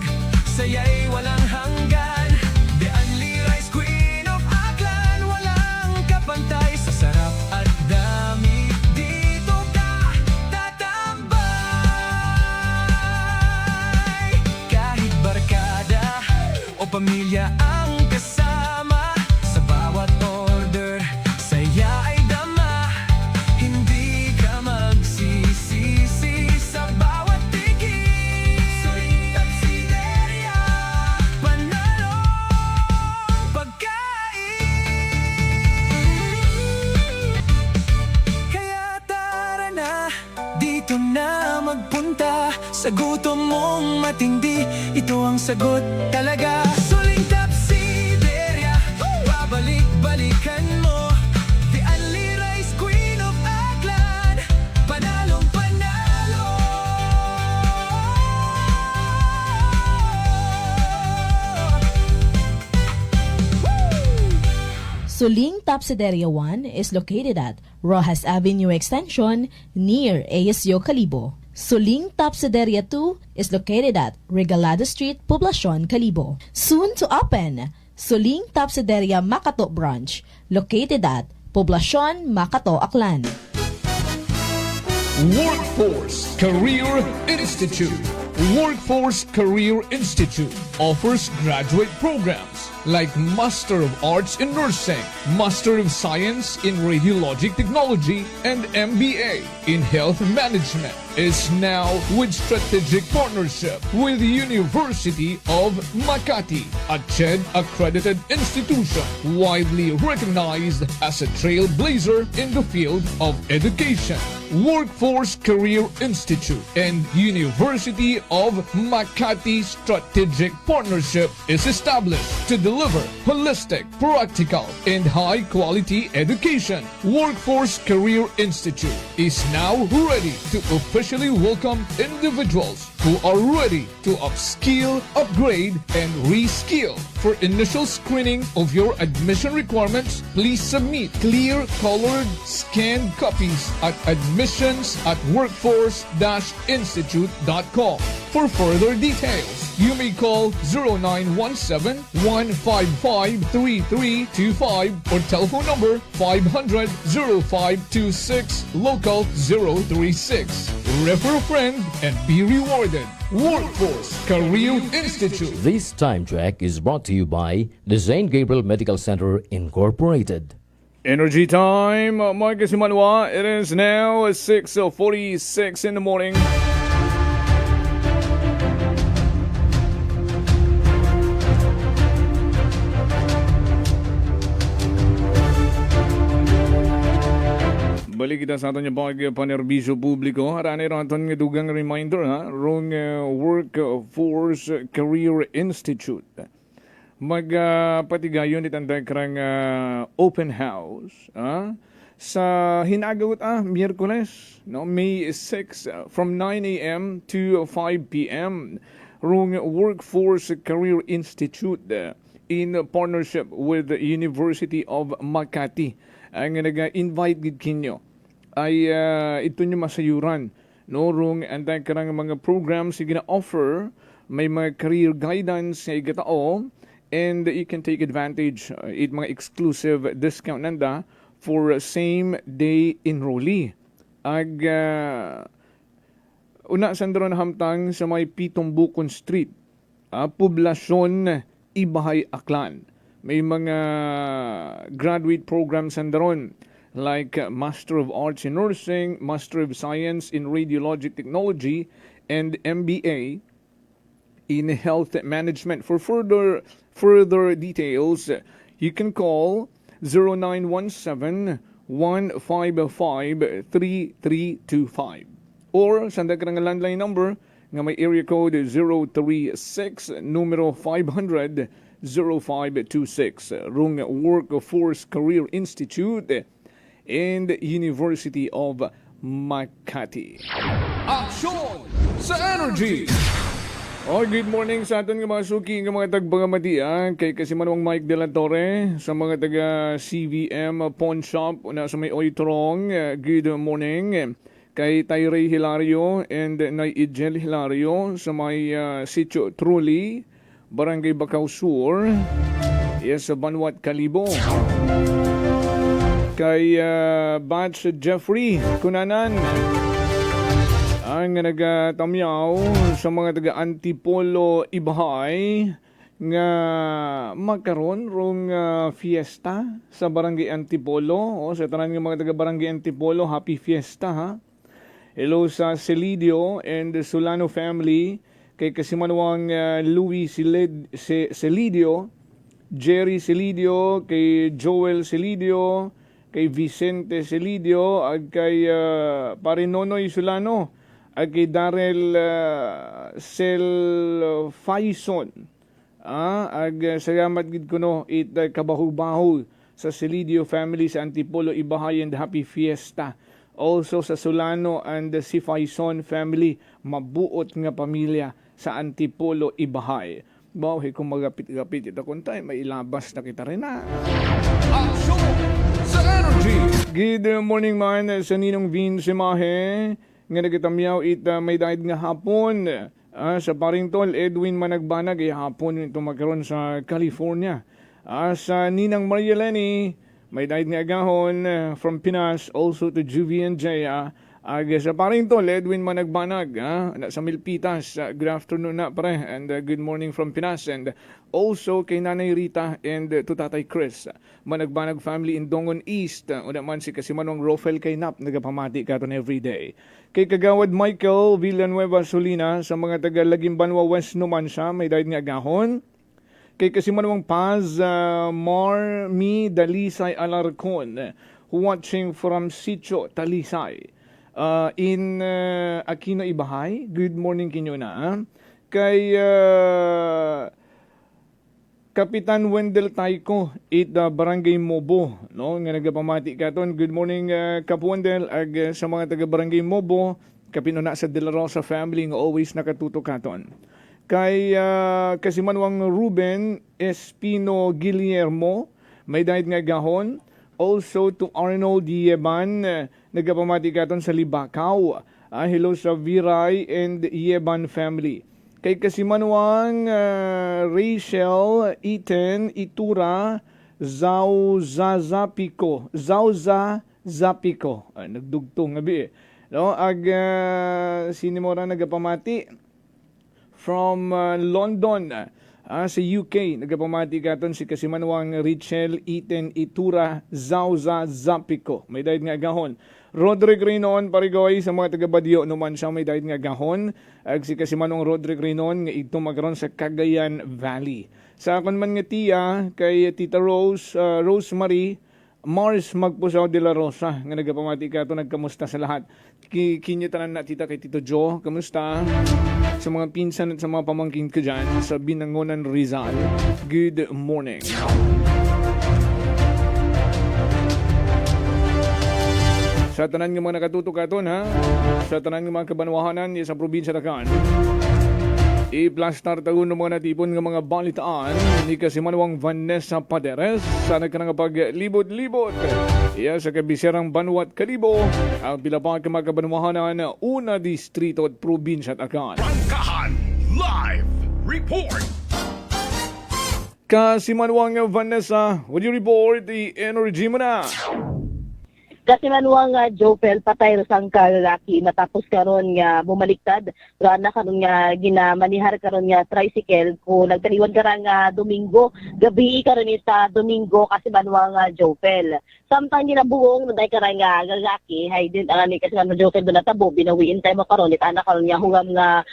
saya'y walang hanggan. The only rice queen of Aklan, walang kapantay. Sa sarap at dami, dito ka tatambay. Kahit barkada o pamilya ang kasama, sa bawat order, saya ay dama. Hindi ka magsisisi sa bawat tigil. Suling Sa gutom mong matindi, ito ang sagot talaga. Suling Tapsideria, babalik-balikan mo. The Only Rice Queen of Aklan, panalong panalo. Suling Tapsideria 1 is located at Rojas Avenue Extension near ASU Calibo. Suling Tapsideria 2 is located at Regalado Street, Poblacion, Calibo. Soon to open, Suling Tapsideria Makato Branch, located at Poblacion, Makato, Aklan. Workforce Career Institute. Workforce Career Institute offers graduate programs like Master of Arts in Nursing, Master of Science in Radiologic Technology, and MBA in Health Management. Is now with strategic partnership with the University of Makati, a CHED accredited institution widely recognized as a trailblazer in the field of education. Workforce Career Institute and University of Makati strategic partnership is established to deliver holistic, practical, and high-quality education. Workforce Career Institute is now ready to officially welcome individuals who are ready to upskill, upgrade, and reskill. For initial screening of your admission requirements, please submit clear colored scanned copies at admissions@workforce-institute.com. For further details, you may call 0917-155-3325 or telephone number 500-0526 local 036. Refer a friend and be rewarded. Workforce Career Institute. This time check is brought to you by the St. Gabriel Medical Center Incorporated. Energy time, Mike Simanwa. It is now 6:46 in the morning. Balik kita sa aton yung panerbisyo publiko. Harani rin aton nga dugang reminder ha. Rong Workforce Career Institute. Magpatigayon itanda karang open house sa hinagaut Miyerkules, no? May 6 from 9 a.m. to 5 p.m. Rong Workforce Career Institute in partnership with the University of Makati. Ang nag-invite gid kinyo ay ito nyo masayuran. No, rong anday karang mga programs yung gina-offer, may mga career guidance na igatao, and you can take advantage it mga exclusive discount nanda for same-day enrollee. Una sandaron hamtang sa may Pitombukon Street, Poblacion, Ibahay, Aklan. May mga graduate programs sandaron like Master of Arts in Nursing, Master of Science in Radiologic Technology, and MBA in Health Management. For further details, you can call 0917-155-3325 or sanda ka ng landline number nga may area code 036 numero 500 0526 rung Workforce Career Institute and University of Makati. Action sa Energy! Good morning sa aton nga mga suki nga mga tagbangamati kay kasi manawang Mike De La Torre sa mga taga CVM Pawn Shop na sa may Oitrong. Good morning kay Tyree Hilario and Nay Ijel Hilario sa may Sitio Truly, Barangay Bacau Sur, sa Banwat, Calibo. Kay Batch Jeffrey Kunanan ang nagatamyaw sa mga taga Antipolo, Ibahay nga magkaroon rong fiesta sa Barangay Antipolo. Sa tanan ng mga taga Barangay Antipolo, happy fiesta ha. Hello sa Celidio and Solano family, kay kasimanwang Louis Celidio, Jerry Celidio, kay Joel Celidio, kay Vicente Celidio, at kay Pare Nonoy Solano, ag kay Darrell Selfaison. Ag salamat gid kuno it kabahu-bahu sa Silidio family sa Antipolo Ibahay and happy fiesta. Also sa Solano and the Sifaison family, mabuot nga pamilya sa Antipolo Ibahay. Bawi kung magapit-gapit ito kung tayo, may ilabas na kita rin na. Sa energy. Good morning man sa Ninong Vince Mahe. Nga nagitamiyaw may dahil nga hapon. Sa Paringtol, Edwin Managbanag ay hapon ito magkaroon sa California. Sa Ninang Maria Lenny, may dahil nga agahon from Pinas, also to Juvie and Jaya. Sa Paringtol, Edwin Managbanag, sa Milpitas, good afternoon na pare, and good morning from Pinas, and also kay Nanay Rita and to Tatay Chris, Managbanag family in Dongon East, o naman si Kasimanong Rofel kay Nap, nagapamati katon everyday. Kay Kagawad Michael Villanueva Solina, sa mga taga Lagimbanwa West naman siya, may dahil nga agahon. Kay Kasimanong Paz, Marmi Dalisay Alarcon, watching from Sitio Talisay. In Aquino Ibahay, good morning kinyo na. Kay Kapitan Wendell Taiko, Barangay Mobo, no? Nga nagapamati katon. Good morning Kap Wendell, ag sa mga taga Barangay Mobo, kapino na sa De La Rosa family nga always nakatuto katon. Kay Kasimanwang Ruben Espino Guillermo, may dahil nga gahon. Also to Arnold Yeban, nagapamati katon sa Libakaw. Hello sa Viray and Yeban family. Kay Kasimanwang Rachel Iten Itura Zauzazapiko. Nagdugtong ngabi. No, sinimora nagapamati from London. Sa UK, nagapamati katon si Kasimanwang Rachel Iten Itura Zauza Zapiko. May dahil nga agahon. Roderick Reynon Parigoy sa mga taga-Badyo naman siya may dahil nga agahon. Si Kasimanwang Roderick Reynon nga ito magkaroon sa Cagayan Valley. Sa akon man nga tiya kay Tita Rose, Rosemary Mars Magpusaw de la Rosa nga nagapamati katon, nagkamusta sa lahat. Kinyo tanan na tita kay Tito Joe, kamusta? Sa mga pinsan at sa mga pamangkin ko dyan sa Binangonan, Rizal, good morning. Sa tanan ng mga nakatutukaton, sa tanan ng mga kabanwahanan sa probinsya na kan, i-plastar taon ng mga natipon ng mga balitaan ni Kasimanwang Vanessa Paderes sa nagkanang paglibot-libot sa kabiserang Banwat Kalibo ang pilapang kamakabanwahanan na una distrito at probinsya at akan. Rangkahan Live Report. Kasimanwang Vanessa, would you report the energy mo na? Kasi manuang Jopel patay sang kalaki matapos karon nga bumaliktad na karon nga ginamanihar karon nga tricycle ko nagtaniwan karon nga Domingo gabi karon ita Domingo kasi manuang Jopel samtang ginabuong naday karon nga lalaki hay din ani kasi manuang Jopel do natabo binawiin tayo mo karon ita na karon nga hungam nga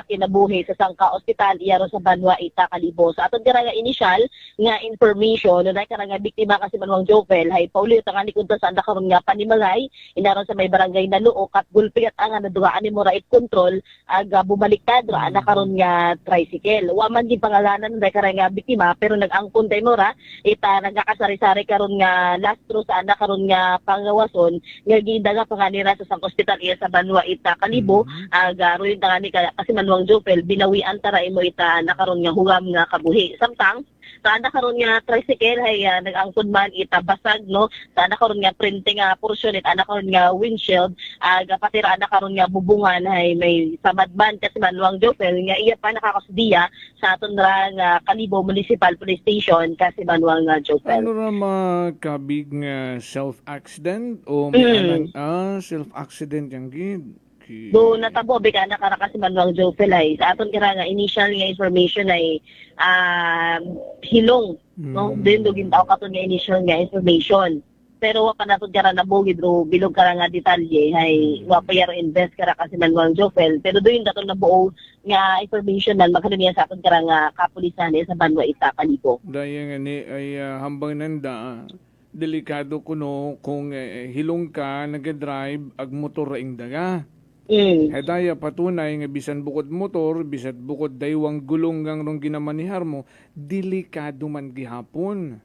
kinabuhi sa sangka ospital iyaro sa Banwa Ita Kalibo sa aton karon nga initial nga information naday karon nga biktima kasi manuang Jopel hay paulit ang ani kunta sa anda nga panimagay inaron sa may barangay na Luok at gulpi at ang nadugaan ni mo right control aga bumaliktad ra na karon nga tricycle wa man di pangalanan dai karon nga biktima pero nag-angkon tay mo ra ita nagakasari-sari karon nga lastro sa ana karon nga pangawason nga gidaga panganira sa sang ospital iya sa Banwa Ita Kalibo aga roon tangani kasi manuang Jopel binawian tara imo ita na karon nga hugam nga kabuhi samtang sana karon nga tricycle hay nag-angkon man ita basag no sana karon nga printing nga portion it ana karon nga windshield aga patira ana karon nga bubungan hay may samadman kasi manuang Jopel nga iya pa nakakasdiya sa aton ra nga Kalibo Municipal Police Station kasi manuang Jopel. Ano ra makabig nga self-accident o self-accident yang gid? Do natabo bika na kara kasi manuang Jopel ay sa aton kira nga initial nga information ay hilong no din do gintaw katon nga initial nga information pero wa pa natud kara nabugid ro bilog kara nga detalye hay wa pa yaro invest kara kasi manuang Jopel pero do yung daton nabuo nga information nan makaduniya sa aton kara nga kapulisan sa Banwa Ita Kalibo. Dayang ani ay hambang nanda delikado kuno kung hilong ka nag-drive ag motor raing daga. Hedaya patunay nga bisan bukod motor, bisan bukod daywang gulong gang rong ginamanihar mo, delikado man gihapon.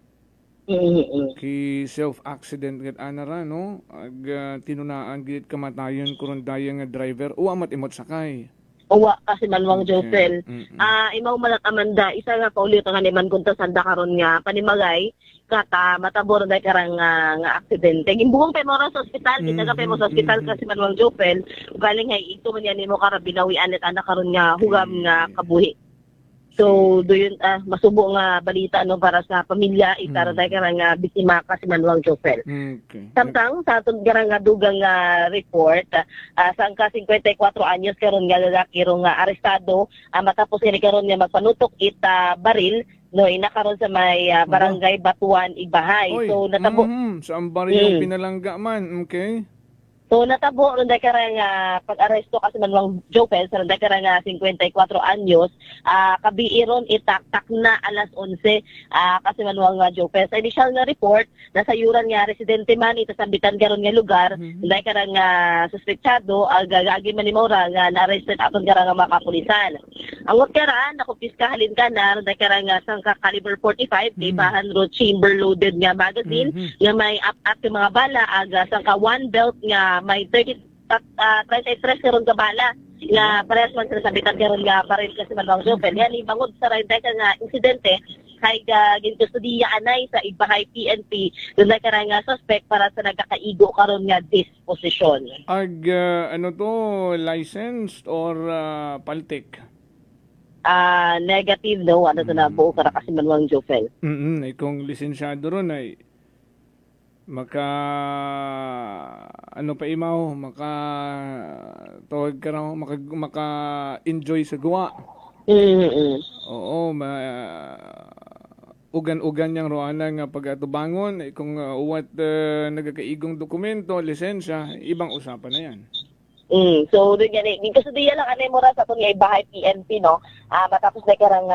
Ki self-accident kat anara, no? Tinunaan git kamatayon kuron daya nga driver, o amat imot sakay. Uwa kasi manwang Josel. Imaw malat Amanda, isa nga paulit nga ni man kunta sanda karon nga panimagay kata matabor dai karang nga aksidente. Gimbuhong pa mo sa ospital, kita ka pa mo sa ospital kasi manwang Josel. Galing hay ito man yan nimo kara binawian at anak karon nga hugam nga kabuhi. So doon masubo nga balita no para sa pamilya itara dai karang nga biktima kasi manwang Josel. Samtang sa atong garang nga dugang report sangka 54 anyos karon nga lalaki ro nga arestado matapos ni karon nga magpanutok ita baril no inakaron sa may barangay Batuan Ibahay. Oy, So natabo sa ambari yung pinalangga man, okay? So natabo ron dai karang pag-aresto kasi manwang Jopel sa dai karang 54 anyos kabiiron itaktak na alas 11 kasi manwang Jopel sa initial nga report nasayuran nga residente man itasambitan karon nga lugar dai karang suspetsado gagagi man ni Maura nga na-arrested aton karang mga kapulisan. Angot karan nakupiskahalin ka na dai karang sangka caliber 45 ibahan ro chamber loaded nga magazine nga may up mga bala aga sangka one belt nga may 33 karon ka bala nga parehas man sa sabitan karon nga baril kasi manwang Jopel. Yan ibangod sa rayda ka nga insidente kay ginkustudiya anay sa Ibahay PNP doon na karang suspect para sa nagkakaigo karon nga disposition. Ano to, licensed or paltik? Negative no, ano to na buo kara kasi manwang Jopel. Kung lisensyado ron ay ano pa imaw tawag ka raw maka enjoy sa gawa. Oo, ugan-ugan yang roana nga pagatubangon kung uwat nagakaigong dokumento, lisensya, ibang usapan na yan. So doon yan kasudiya lang anay mo sa atong Ibahay PNP no matapos na karang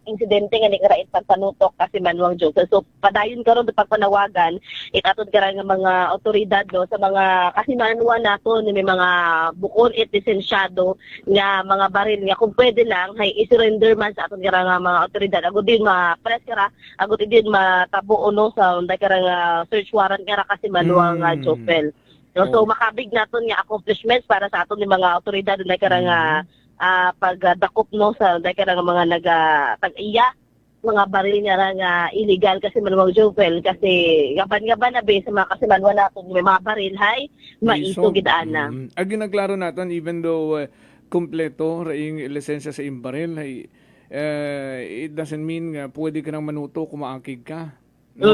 insidente nga ni karain pagpanutok kasi manwang Joseph. So padayon karon pagpanawagan aton karang mga otoridad no sa mga kasi manuwa nato ni may mga bukon at lisensyado nga mga baril nga kung pwede lang hay i-surrender man sa aton karang mga otoridad agud din ma-press kara agud din matabo no sa unday karang search warrant kara kasi manwang Joseph. No, so makabig naton nga accomplishments para sa aton ni mga otoridad na karang pagdakop no sa karang mga tag-iya mga baril nga illegal kasi manwang Jopel kasi gaban-gaban na sa mga kasimanwa naton may mga baril hay maiso gid ana. Agi naglaro naton even though kompleto raing lisensya sa imbaril hay it doesn't mean nga pwede ka nang manuto kung maakig ka. No?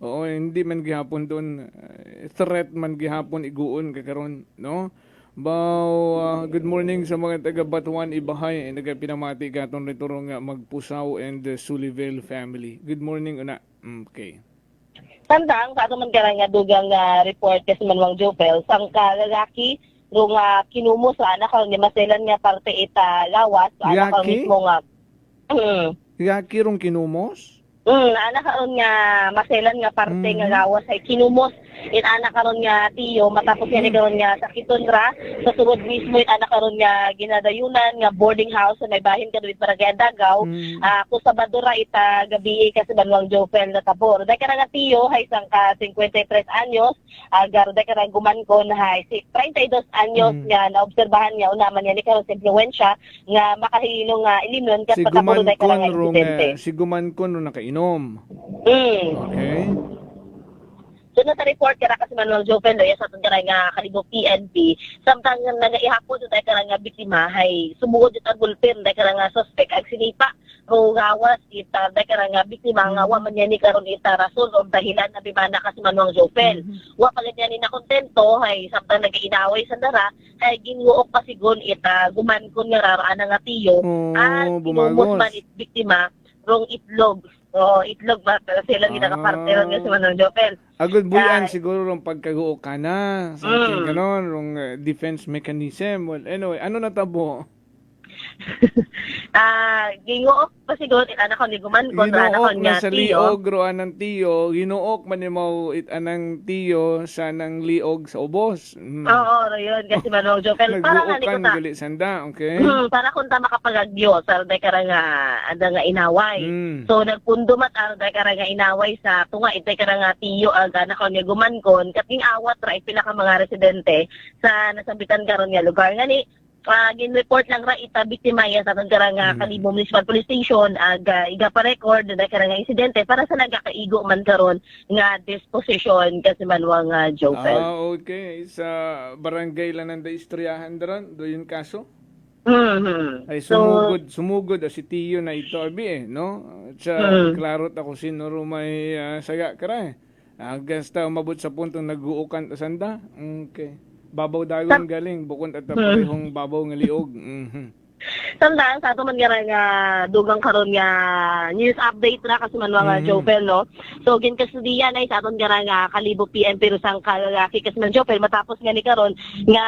Oo, hindi man gihapon doon threat man gihapon iguon kakaron, no? Good morning sa mga taga Batuan Ibahay nagapinamati gaton rito nga Magpusaw and Sullivan family. Good morning una. Okay. Tandang sa ato man karang dugang report kasi manwang Jopel sangka lalaki ro nga kinumo sa anak ni maselan nga parte ita lawas anak mismo nga. Yaki rong kinumos? Anak karon nga maselan nga parte nga gawas ay kinumos anak karon nga tiyo matapos yan karon nga sakiton ra sa sulod mismo anak karon nga ginadayunan nga boarding house sa may bahin kadto para kay Dagaw ku Sabado ra ita gabi kasi banwang Jopel na tabor dai kana nga tiyo hay sangka 53 anyos agar dai kana gumankon hay 32 anyos nga naobserbahan nga una man yan karon sa impluwensya nga makahilong nga ilimnon kat patabor dai kana nga insidente si gumankon ro nakainom. Okay. So na report kara kasi Manuel Jopel no sa atong nga kalibo PNP samtang nagaihapon sa kara nga biktima hay sumugod jud ang bulpen dai kara nga suspect ag sinipa ro gawas ita dai kara nga biktima nga wa man ni karon ita rason o dahilan na bimana kasi Manuel Jopel wa pagid ni na kontento hay samtang nagainaway sa dara hay ginuok pa sigon ita gumankon nga raraan nga tiyo at bumagos man it biktima rong itlog. Itlog ba? Pero sila ginakaparte ron nga si Manong Jopel. Agad buyan siguro rong pagkaguo ka na. Something ganon, rong defense mechanism. Well, anyway, ano natabo? Gingook pa siguro anak ko ni guman ko anak ko Ginuok niya na sa tiyo. liog roan ng tiyo, ginuok man ni mo anang tiyo sa nang liog sa ubos. Oo, yun kasi manong Jopel para nga ni ko Nagbuokan ta. gali sanda, okay? Para kung ta makapagagyo sa day kara nga ada nga inaway. So nagpundumat ang day kara nga inaway sa tunga itay kara nga tiyo aga na kon nga gumankon kating awat ra pila ka mga residente sa nasambitan karon nga lugar nga ni gin-report lang ra ita biktimaya sa kara nga Kalibo Municipal Police Station iga pa record day kara nga insidente para sa nagakaigo man karon nga disposition kasi manwang Jopel. Okay. Sa barangay lang nang istoryahan daron, do yung kaso? Ay sumugod si tiyo na ito abi no? Sa klarot ako sino may saga kara Gasta umabot sa puntong nag-uukan ta sanda. Okay. Babaw dayon galing bukod at parehong babaw nga liog. Tandaan sa ato man nga dugang karon nga news update ra kasi man mga Jopel no. So gin kasudian ay sa aton nga Kalibo PNP Rusang Kalaki kasi man Jopel matapos nga ni karon nga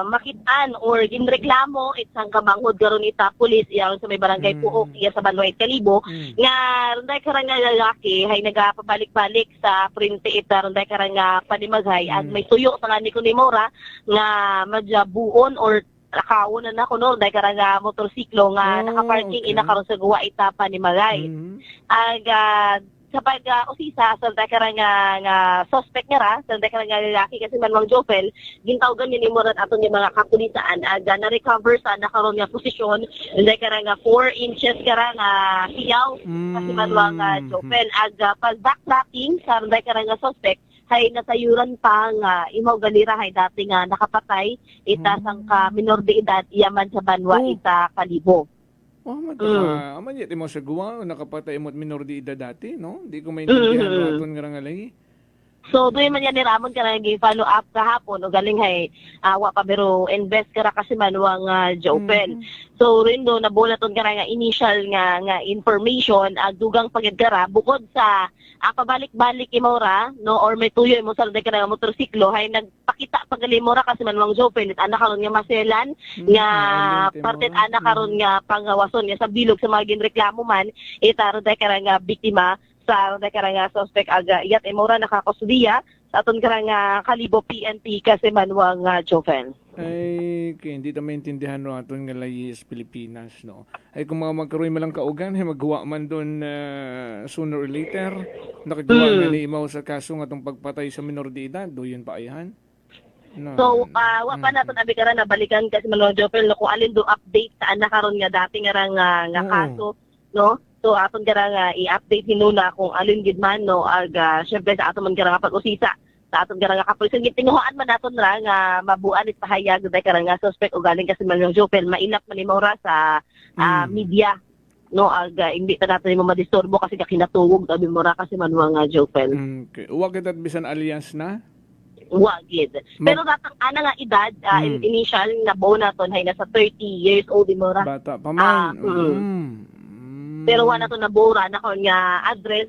makitaan or ginreklamo isang kamanghod karon ita pulis iya sa may barangay Puok iya sa Banwait Kalibo nga runday karon nga lalaki hay nagapabalik-balik sa printe ita runday karon nga panimaghay ag may tuyo sa ni Mora nga madyabuon or nakawon na ko no dahil karang motorsiklo nga nakaparking ina karon sa guwa itapa ni Magay. Sa pag-usisa sa dahil nga suspect nga ra sa dahil nga lalaki kasi manwang Jopel gintawgan ni Morat aton yung mga kapulisan na recover sa nakaroon nga posisyon dahil nga 4 inches kara nga siyaw kasi manwang Jopel pag backtracking sa dahil nga suspect hay nasayuran pa nga imaw galira hay dati nga nakapatay ita sang ka minor de edad iyaman sa Banwa ita Kalibo. Aman yet mo sa guwa nakapatay mo minor de edad dati no? Di ko maintindihan aton nga lagi. So doy man yan ni Ramon ka nang follow up kahapon o galing hay awa pa pero invest kara kasi manuang Jopel. So rin do nabulaton ka nga initial nga information dugang pagidkara bukod sa pabalik-balik imora no or may tuyo mo sa ka nga motorsiklo hay nagpakita pagalimora kasi manuang Jopel anak karon nga maselan nga partet anak karon nga pangawason nga sa bilog sa mga ginreklamo man itaro ka nga biktima sa karanga suspect aga iyat imora nakakasudiya sa aton karanga Kalibo PNP kasi manwang Jopel. Ay, hindi ta maintindihan no aton nga layis Pilipinas no. Ay kung mga magkaroy malang kaugan ay magawa man doon sooner or later nakagawa nga ni imaw sa kaso nga tong pagpatay sa minor de edad do yun pa ayhan. No. So, wa pa naton abi karon na balikan kasi manwang Jopel no kung alin do update sa anak karon nga dati nga kaso no. So aton nga i-update hinuna kung alin gid man no syempre sa aton man nga pag-usisa sa aton nga kapulisan gitinguhaan man naton ra nga mabuan it pahayag dahil nga suspect o galing kasi man Jopel mailap man imora sa media no hindi ta natin mo madisturbo kasi kinatuwog tabi mo ra kasi man nga Jopel. Okay. Wa kita bisan alias na? Wagid. Pero datang ana nga edad initial na bo naton hay nasa 30 years old imora. Bata pa man. Pero wala to nabura na kon nga address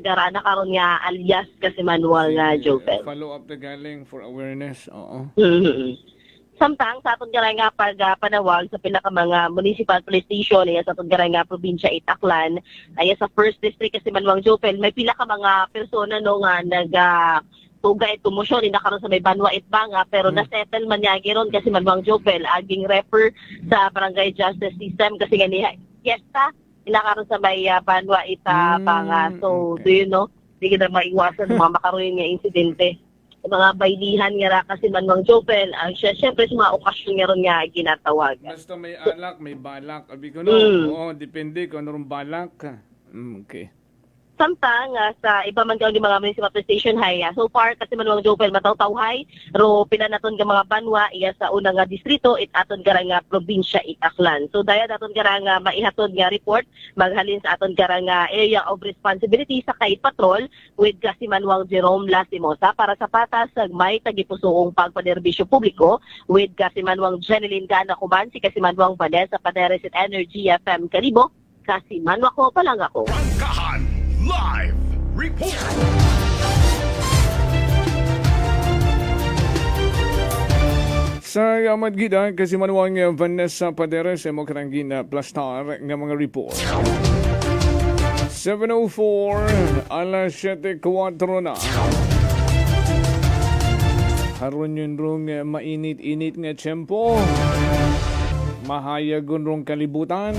gara na karon nga alias kasi manual nga Jopel. Follow up the galing for awareness. Oo. Samtang sa aton nga pag panawag sa pinaka mga municipal police station sa aton nga probinsya Itaklan ay sa first district kasi manuang Jopel may pila ka mga persona no nga tugay tumusyon ina karon sa may Banwa Itbanga pero na-settle man niya giron kasi manuang Jopel aging refer sa barangay justice system kasi nga ni Fiesta inakaroon sa may Banwa Itbanga. So, do you know, hindi na maiwasan mga makaroon nga insidente. Mga baylihan nga ra kasi manwang Jopel, syempre sa mga okasyon nga ron nga ginatawag. Basta may alak, may balak. Abi ko no, depende kung anong balak. Okay. Samtang sa iba man kaong mga municipal station hay so far kasi manuang Jopel matawtawhay ro pinanaton nga mga banwa iya sa unang nga distrito it aton nga probinsya Itaklan. So daya daton nga maihatod nga report maghalin sa aton nga area of responsibility sa Kait Patrol with kasi manuang Jerome Lastimosa para sa patas may tagipusoong pagpanerbisyo publiko with kasi manuang Jeneline Gana Kuman si kasi manuang Vanessa Paderes at Energy FM Kalibo kasi manwa ko palang ako. Live report. Sa Sa Amad Gida, kasi manuwang Vanessa Paderes, mo karanggin na plastar ng mga report. 7:04, alas 7:04 na. Haron yun rong mainit-init nga tiyempo. Mahayagon rong kalibutan.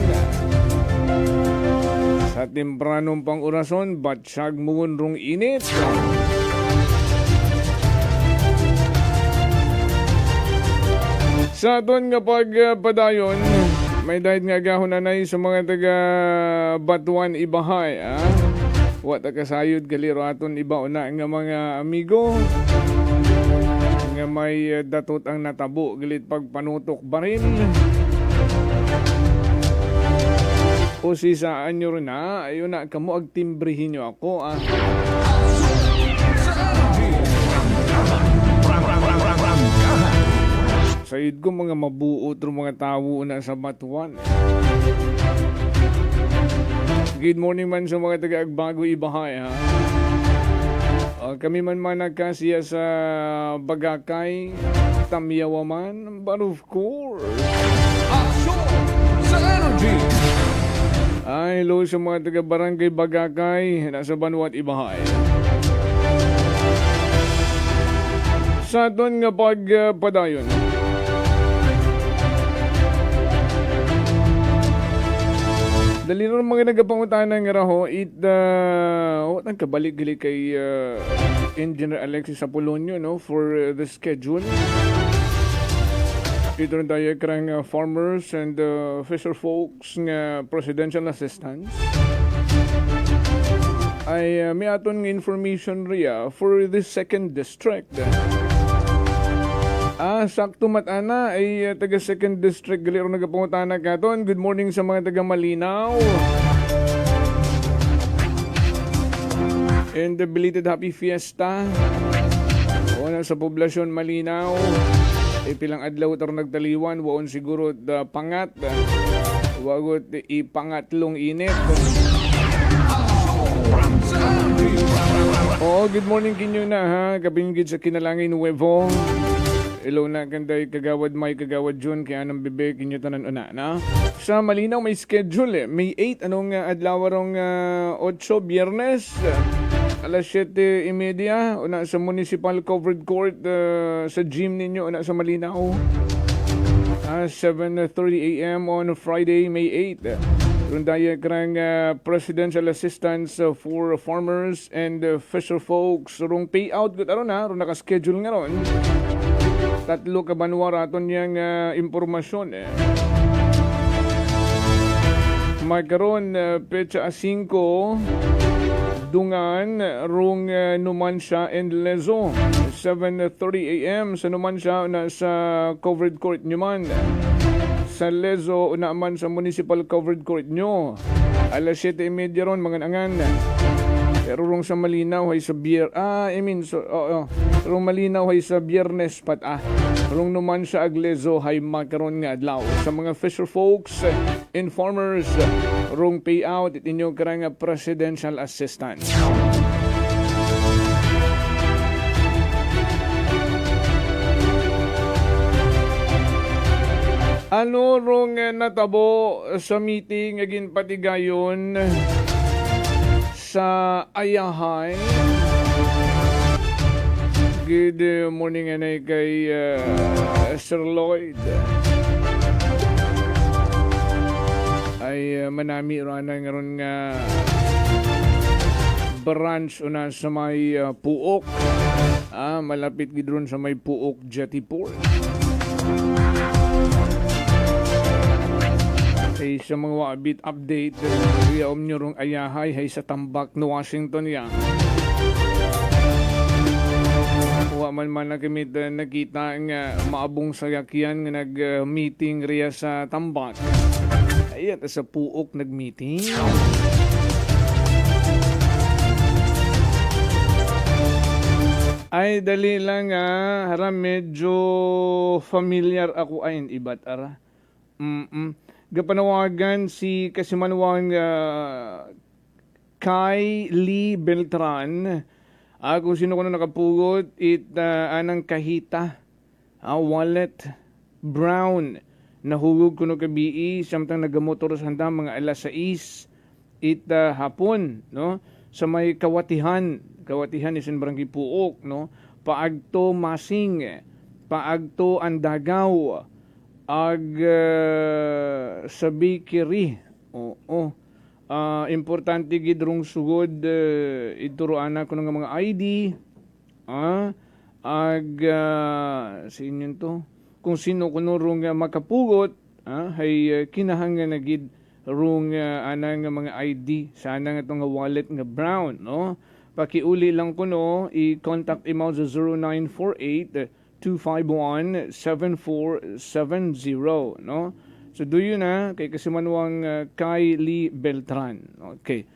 Sa tempranong pang orason, batsyag mo rong init. Sa aton nga pagpadayon, may dahil nga gahon nanay sa mga taga Batuan Ibahay. Wata kasayod galiro aton iba una nga mga amigo. Nga may datot ang natabo galit pagpanutok baril. O si saan nyo rin ayun na kamo agtimbrihin nyo ako Sayid ko mga mabuot ro mga tawo na sa Batuan. Good morning man sa mga taga-Agbago Ibahay kami man nagkasiya sa Bagakay, Tamyawa man, but of course. Sa energy. Hello sa mga taga-Barangay Bagakay, nasa Banwat Ibahay. Sa aton nga pagpadayon. Dali rin mga nagapangutanan nga raho, kabalik-galik kay Engineer Alexis Apolonio for the schedule. Ito rin tayo karang farmers and fisher folks nga presidential assistance. Ay may aton nga information riya for this second district. Sakto matana ay taga 2nd District galero nagapangutana katon. Good morning sa mga taga Malinaw. And the belated happy fiesta. Sa poblasyon Malinaw. Pilang adlaw tar nagtaliwan, waon siguro pangat. Wagot ipangatlong init. Good morning kinyo na Kabinggid sa Kinalangin Nuevo. Hello na kanday kagawad may kagawad June kaya nang bibig inyo tanan una na. Sa Malinaw may schedule May 8 anong adlaw rong 8 Biyernes. Alas 7:30 una sa Municipal Covered Court sa gym ninyo una sa Malinaw. 7:30 AM on Friday May 8. Rundaya karang presidential assistance for farmers and fisher folks. Rong payout gud aron ron naka-schedule nga ron. 3 ka banwa raton yang impormasyon Magkaroon petsa 5 Dungan rong Numancia and Lezo 7:30 AM sa Numancia na sa covered court nyo man. Sa Lezo na man sa municipal covered court nyo. Alas 7:30 ron mga angan. Pero rong sa Malinaw ay sa rong Malinaw ay sa Biyernes rong naman sa Aglezo ay magkaroon nga adlaw. Sa mga fisher folks and farmers, rong payout at inyong karang presidential assistance. Ano rong natabo sa meeting agin patigayon sa Ayahay? Good morning anay kay Sir Lloyd. Ay manami rana ngaron nga branch una sa may Puok. Malapit gidron sa may Puok Jetty Port. Ay sa mga wabit update riyaom nyo rong Ayahay hay sa Tambak no Washington yan. Wa man na kami nakita nga maabong sayakyan nga nag-meeting riya sa Tambak. Ay at sa Puok nag-meeting. Ay dali lang haram medyo familiar ako ay iba't ara. Gapanawagan si Kasimanwang Kai Lee Beltran. Kung sino ko na nakapugod, anang kahita, wallet, Brown nahugog kuno kabii samtang nagamotor sa handa mga alas 6 hapon, no, sa may Kawatihan isin barangay Puok, no, paagto Masing, paagto Andagaw, sabi kiri. Oo. Importante gid rong sugod ituruan ko ng mga ID, sa inyo to. Kung sino kuno rong makapugot, hay kinahanglan na gid rong anang mga ID sana nga itong wallet nga brown, no. Pakiuli lang kuno, i-contact imo sa 0948-251-7470, no. So do yun kay kasimanwang Kylie Beltran. Okay.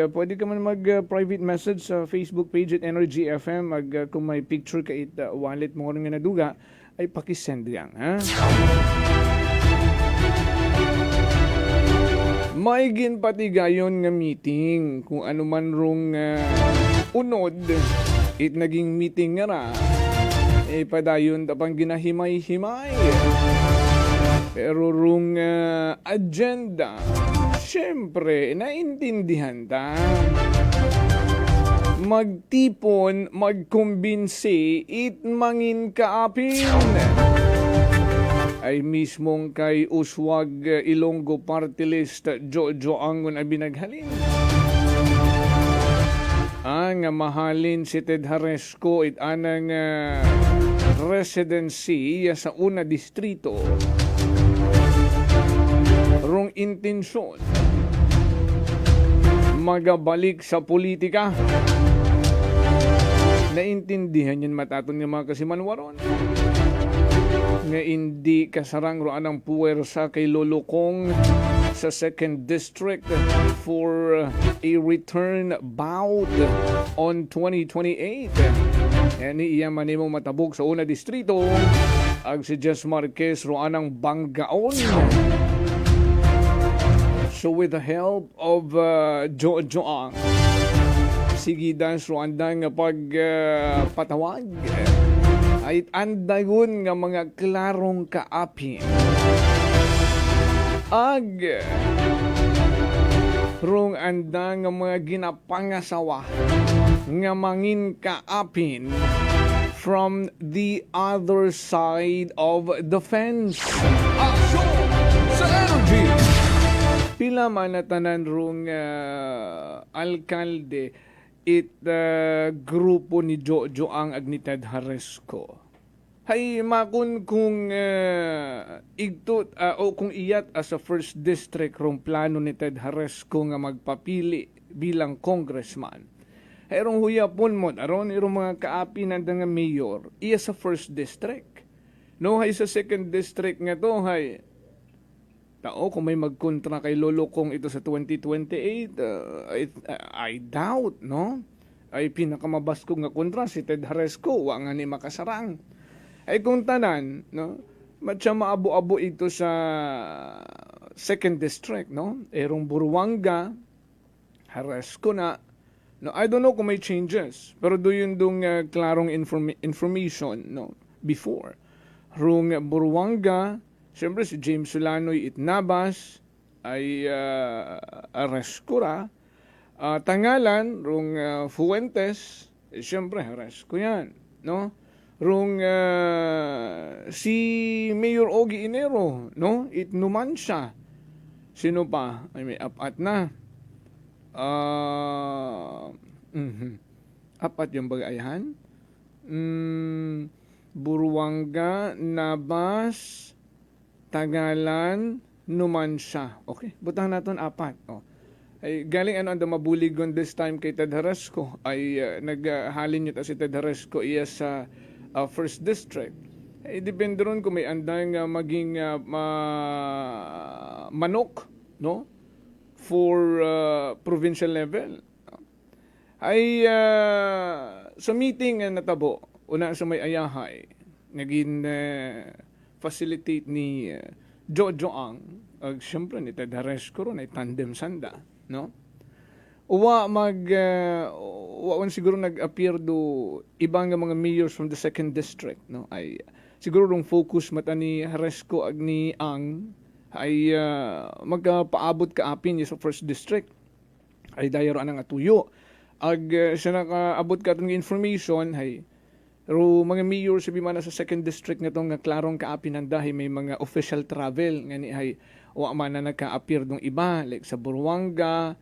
Pwede ka man mag-private message sa Facebook page at Energy FM. Kung may picture ka wallet mo nga naduga, ay pakisend yan. May ginpatigayon nga meeting. Kung ano man rong unod, naging meeting nga ra. Padayon tapang ginahimay-himay. Pero rong agenda, syempre, naintindihan ta. Magtipon, magkumbinsi, mangin kaapin. Ay mismong kay Uswag Ilonggo Party List, Jojo Angon ay binaghalin. Ang mahalin si Ted Haresco anang residency sa una distrito. Rong intensyon magabalik sa politika. Naintindihan yun mataton ng mga kasimanwaron nga hindi kasarang roan ang puwersa kay Lolo Kong sa 2nd District for a return bout on 2028. Yani iya manimo matabog sa una distrito ag si Jess Marquez roan ang banggaon. So with the help of Jojo Ang, sige dans Rwanda nga pagpatawag ay andayon nga mga klarong kaapin. Rong anda nga mga ginapangasawa nga mangin kaapin from the other side of the fence. Action sa Energy! Pila man na tanan rong alkalde grupo ni Jojo ang Ted Haresco. Hay makun kung igtot o kung iyat as a 1st district rong plano ni Ted Haresco nga magpapili bilang congressman. Hay rong huyapon mo aron irong mga kaapi na nga mayor iya sa 1st district. No hay sa 2nd district nga to hay tao kung may magkontra kay Lolo Kong ito sa 2028, I doubt, no? Ay pinakamabasko nga kontra si Ted Haresco, wa nga ni makasarang. Ay kung tanan, no? Matya maabo-abo ito sa 2nd district, no? Erong Buruanga, Haresco na. No, I don't know kung may changes, pero do yun dong klarong information, no? Before. Rung Buruanga, siyempre si James Solanoy Itnabas ay Haresco. Tangalan, rong Fuentes, siyempre Haresco yan, no? Rong si Mayor Ogie Inero, no? Itnumansya. Sino pa? Ay may apat na. Apat yung bagayahan. Buruanga, Nabas, Tagalan, Numansya. Okay, butang natin apat. Ay, galing ang mabuligon this time kay Ted Haresco ay naghalin nyo si Ted Haresco iya sa 1st district. Ay, depende ron kung may andang maging manok, no? For provincial level. Ay, sa meeting natabo, una sa may ayahay, naging facilitate ni Jojo Ang, siyempre ni Ted Haresco ron ay tandem sanda, no? Uwa siguro nag-appear do ibang mga mayors from the 2nd district, no? Ay siguro rong focus mata ni Haresco ag ni Ang ay magpaabot ka apin sa first district ay dayaro anang atuyo ag siya nakaabot ka itong information ay ro mga mayor sa bimana sa second district nga itong klarong kaapin dahil may mga official travel nga ni ay wa man na nagka-appear dong iba like sa Buruanga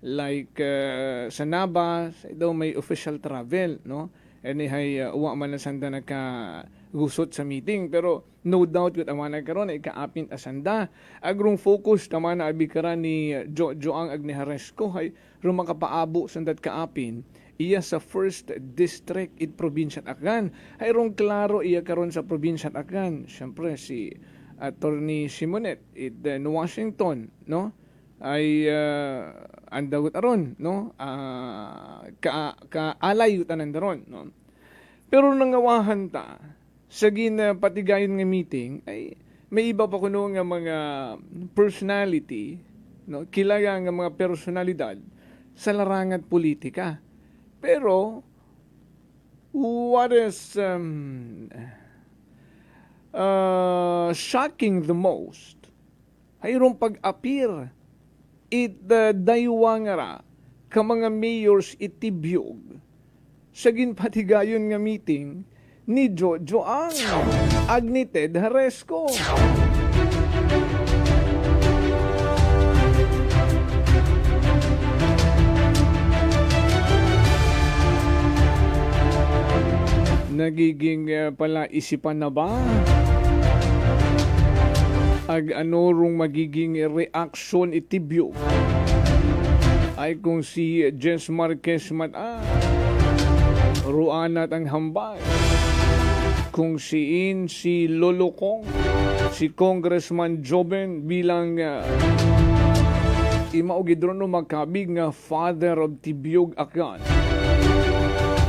like sa Nabas daw may official travel no and ay wa man na sanda nagka-gusot sa meeting pero no doubt ket ama nagkaron ay kaapin asanda agrong focus tama na abikaran ni Joang ag ni Haresco hay ro makapaabo sandat kaapin iya sa first district it probinsya Aklan hay rong klaro iya karon sa probinsya Aklan syempre si Attorney Simonet it Washington no ay andagot aron no kaalay utanan daron no pero nangawahan ta sa ginapatigayon nga meeting ay may iba pa kuno nga mga personality no kilala nga mga personalidad sa larangan politika pero what is shocking the most ay rong pag-appear daywangara ka mga mayors itibiyog sa ginpatigayon nga meeting ni Joang ag ni Ted Haresco. Nagiging pala isipan na ba? Ag ano rong magiging reaksyon itibyo? Ay kung si Jens Marquez ruanat ang hambay. Kung si Lolo Kong, si Congressman Joben bilang imaugidron no magkabig nga father of Tibyog Aklan.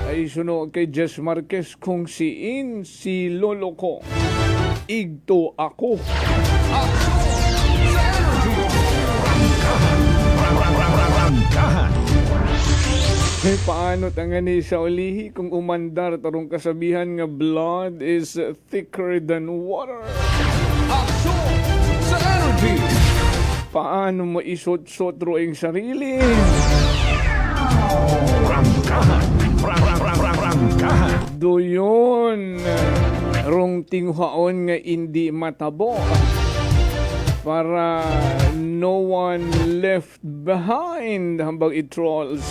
Ay sunod kay Jess Marquez kung si Lolo Kong. Igto ako. Paano tangani sa ulihi kung umandar tarong kasabihan nga blood is thicker than water? Action sa energy! Paano mo isot-sot roing sarili? Doyon rong tinghaon nga hindi matabo para no one left behind hambang it-trolls.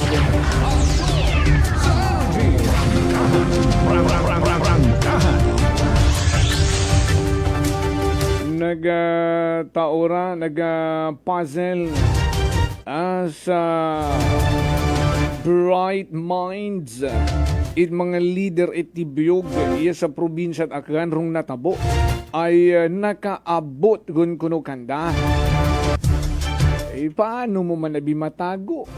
Nagtaora, nagpuzzle sa bright minds it mga leader itibiyog iya sa probinsya at Aklan rong natabo ay nakaabot gun kuno kanda. Paano mo man nabimatago?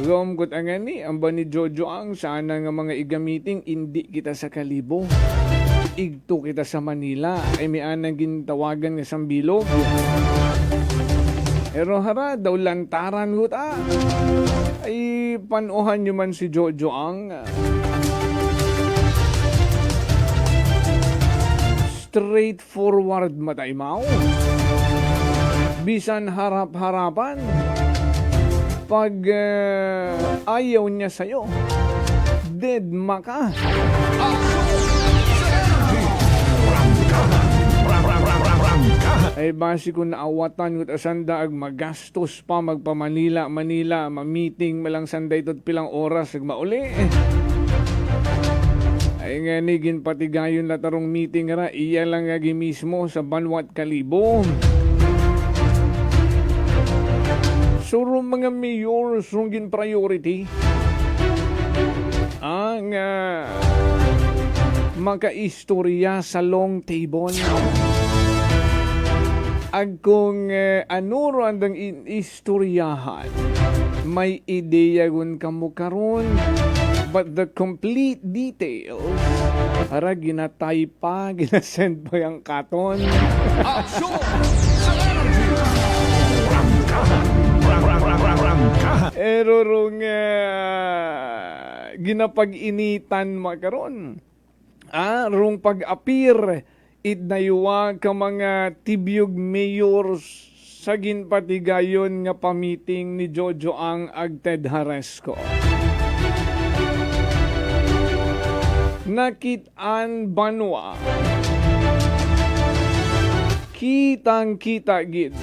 Gomgot ang ani, ang ba ni Jojo ang sana nga mga igamiting hindi kita sa Kalibo. Igto kita sa Manila. Ay may anang gintawagan nga sambilog. Pero hara, daw lantaran gut ay panuhan nyo man si Jojo ang straightforward mataymaw. Bisan harap-harapan pag ayaw niya sa'yo, dead maka. Ay basi ko naawatan ko asanda ag magastos pa magpa-Manila, ma-meeting malang sanday tot pilang oras ag mauli. Ay nga nigin patigayon na tarong meeting ra, iya lang agi mismo sa Banwat Kalibo. Suro mga mayor sungin priority ang makaistorya sa long table. Ag kung anuro andang istoryahan, may ideya gun kamo karon, but the complete details para ginatay pa, ginasend pa yung katon. Erorong ginapag-initan makaron rong pag-apir idnaywa ka mga tibiyog mayor sa ginpatigayon nga pamiting ni Jojo ang Agted Haresco. Nakit-an banwa. Kitang-kita gid.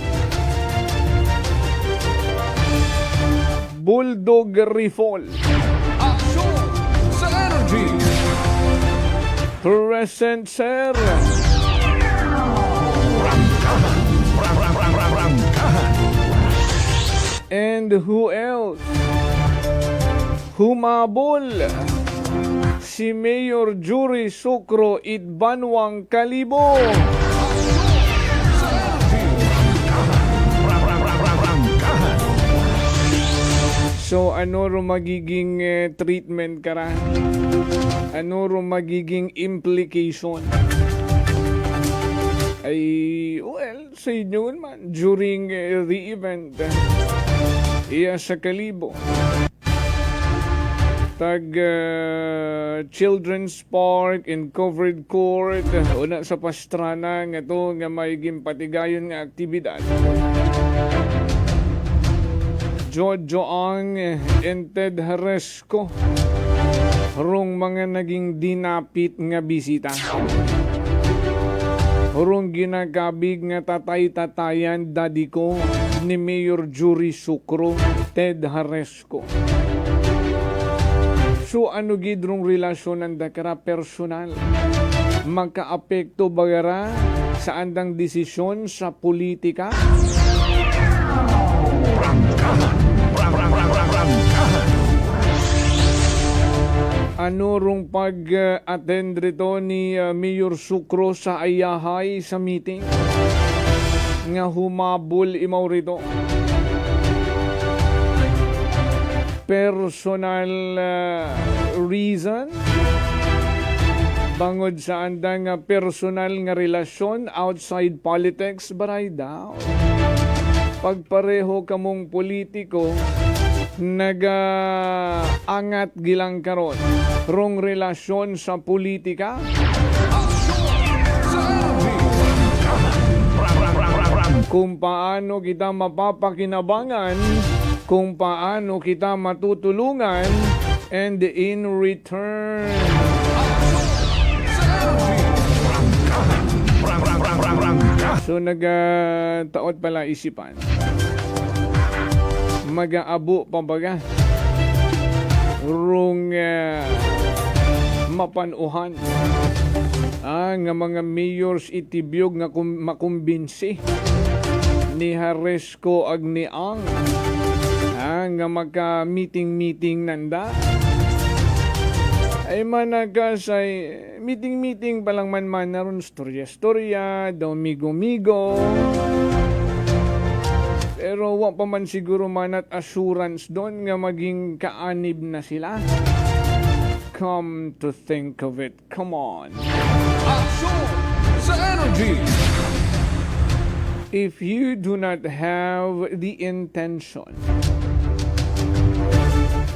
Bulldog Rifle. Aksyon sa energy. Present, sir. And who else? Humabol. Si Mayor Jury Sucro Idbanwang Kalibo. So ano ro magiging treatment kara? Ano ro magiging implication? Ay, well, sa inyo man, during the event, iya sa Kalibo, Children's Park and Covered Court, una sa Pastrana, nga to, nga magiging patigayon nga aktibidad. Jojo ang and Ted Haresco rong mga naging dinapit nga bisita. Rong ginagabig nga tatay-tatayan daddy ko ni Mayor Jury Sucro, Ted Haresco. So ano gidrong relasyon ng dakara personal? Magkaapekto bagara sa andang desisyon sa politika? Ano rong pag-attend rito ni Mayor Sucro sa ayahay sa meeting nga humabol imaw rito? Personal reason? Bangod sa andang personal nga relasyon outside politics, but I doubt. Pagpareho kamong politiko, naga-angat gilang karon rong relasyon sa politika. Kung paano kita mapapakinabangan, kung paano kita matutulungan, and in return, so nagataot pala isipan. Mag-aabo pa baga rong mapanuhan nga mga mayors itibiyog nga makumbinsi ni Haresco ag ni Ang nga magka-meeting nanda. Ay managkasay meeting pa lang man naron storya domigo-migo. Pero wa pa man siguro manat assurance doon nga maging kaanib na sila. Come to think of it, come on. Aksyon sa energy. If you do not have the intention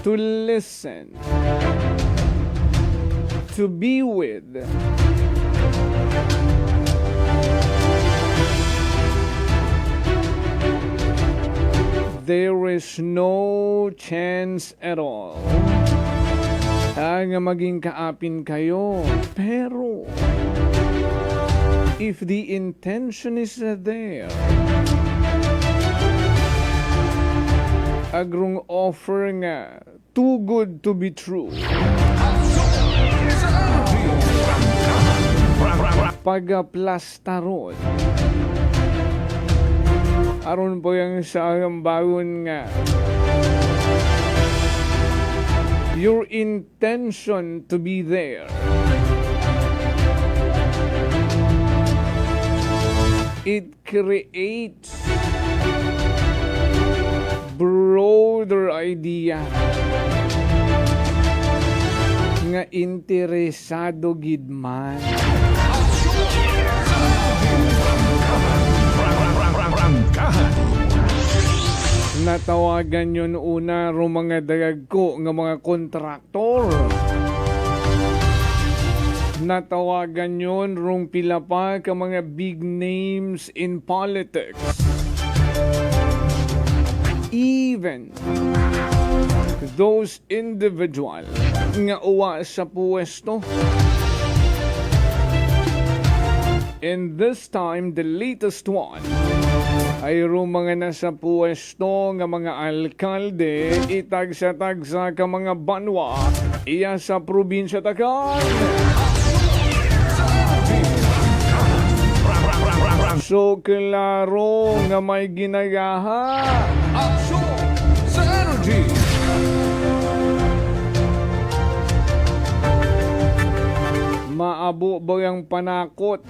to listen, to be with, there is no chance at all nga maging kaapin kayo. Pero if the intention is there, agrong offer nga too good to be true, pag-plastaron aron po yung sa bagon nga your intention to be there, it creates broader idea nga interesado gid man. Natawagan yun una ro mga dagag ko nga mga kontraktor. Natawagan yun rong pila pa ka mga big names in politics. Even those individual nga uwa sa puwesto. And this time, the latest one ay mga nasa puwesto nga mga alkalde itagsa-tagsa ka mga banwa iya sa probinsya Takan. So klaro nga may ginagaha. Aksyon sa energy. Maabo ba yung panakot?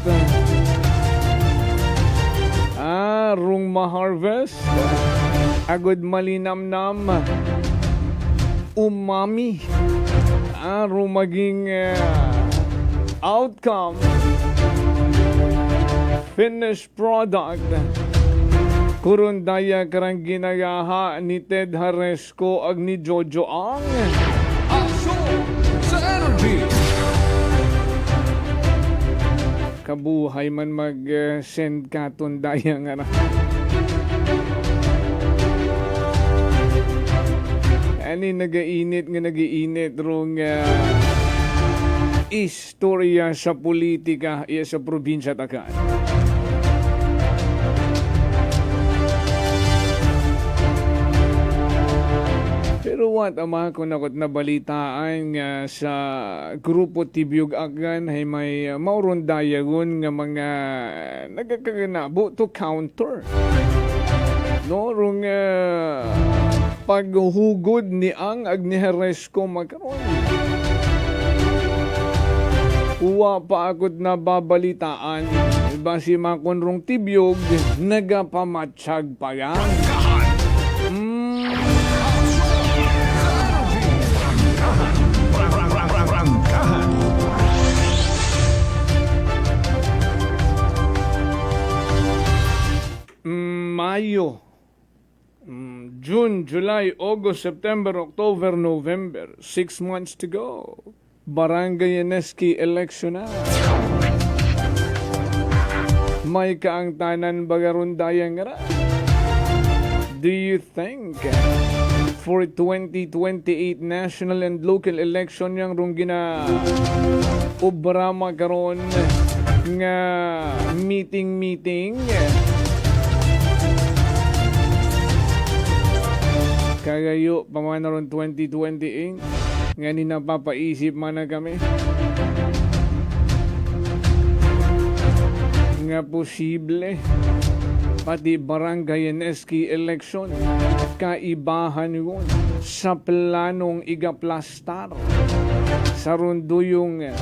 Rung ma-harvest, agad malinamnam, umami, rung maging outcome, finished product, kurundaya karang ginagaha ni Ted Haresco ag ni Jojo Ang. Aksyon sa energy. Kabuhay man mag-send katon daya nga na. Ani nagainit rong istorya sa politika iya sa probinsya Takan. Pero what ama ko nakot na balitaan nga sa grupo Tibyog Agan ay may mauron dayagon nga mga nagakaganabo to counter. No, rong paghugod ni Ang ag ni Haresco magkaroon. Uwa pa agad na babalitaan. Basi makonrong Tibyog nagapamatsyag pa yan. Mayo, June, July, August, September, October, November. 6 months to go. Barangay Eneski election na. May kaangtanan bagaron dayang ra. Do you think for 2028 national and local election yang rung gina obrama karon nga meeting kagayo pamanaron 2028 nga ni napapaisip man na kami nga posible pati barangay Eneski election kaibahan yun sa planong igaplastar sa runduyong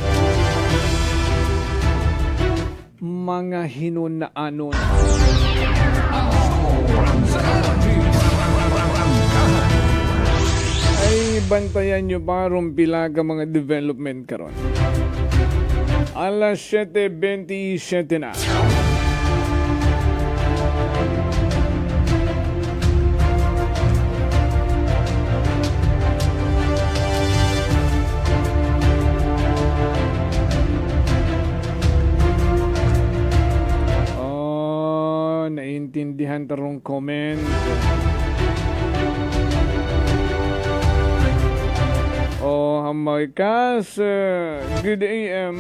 mga hinunaanon. Ay bantayan nyo pa rumpila ka mga development karon. Alas 7:27 na. Naintindihan tarong comment. Hamaykas, good AM.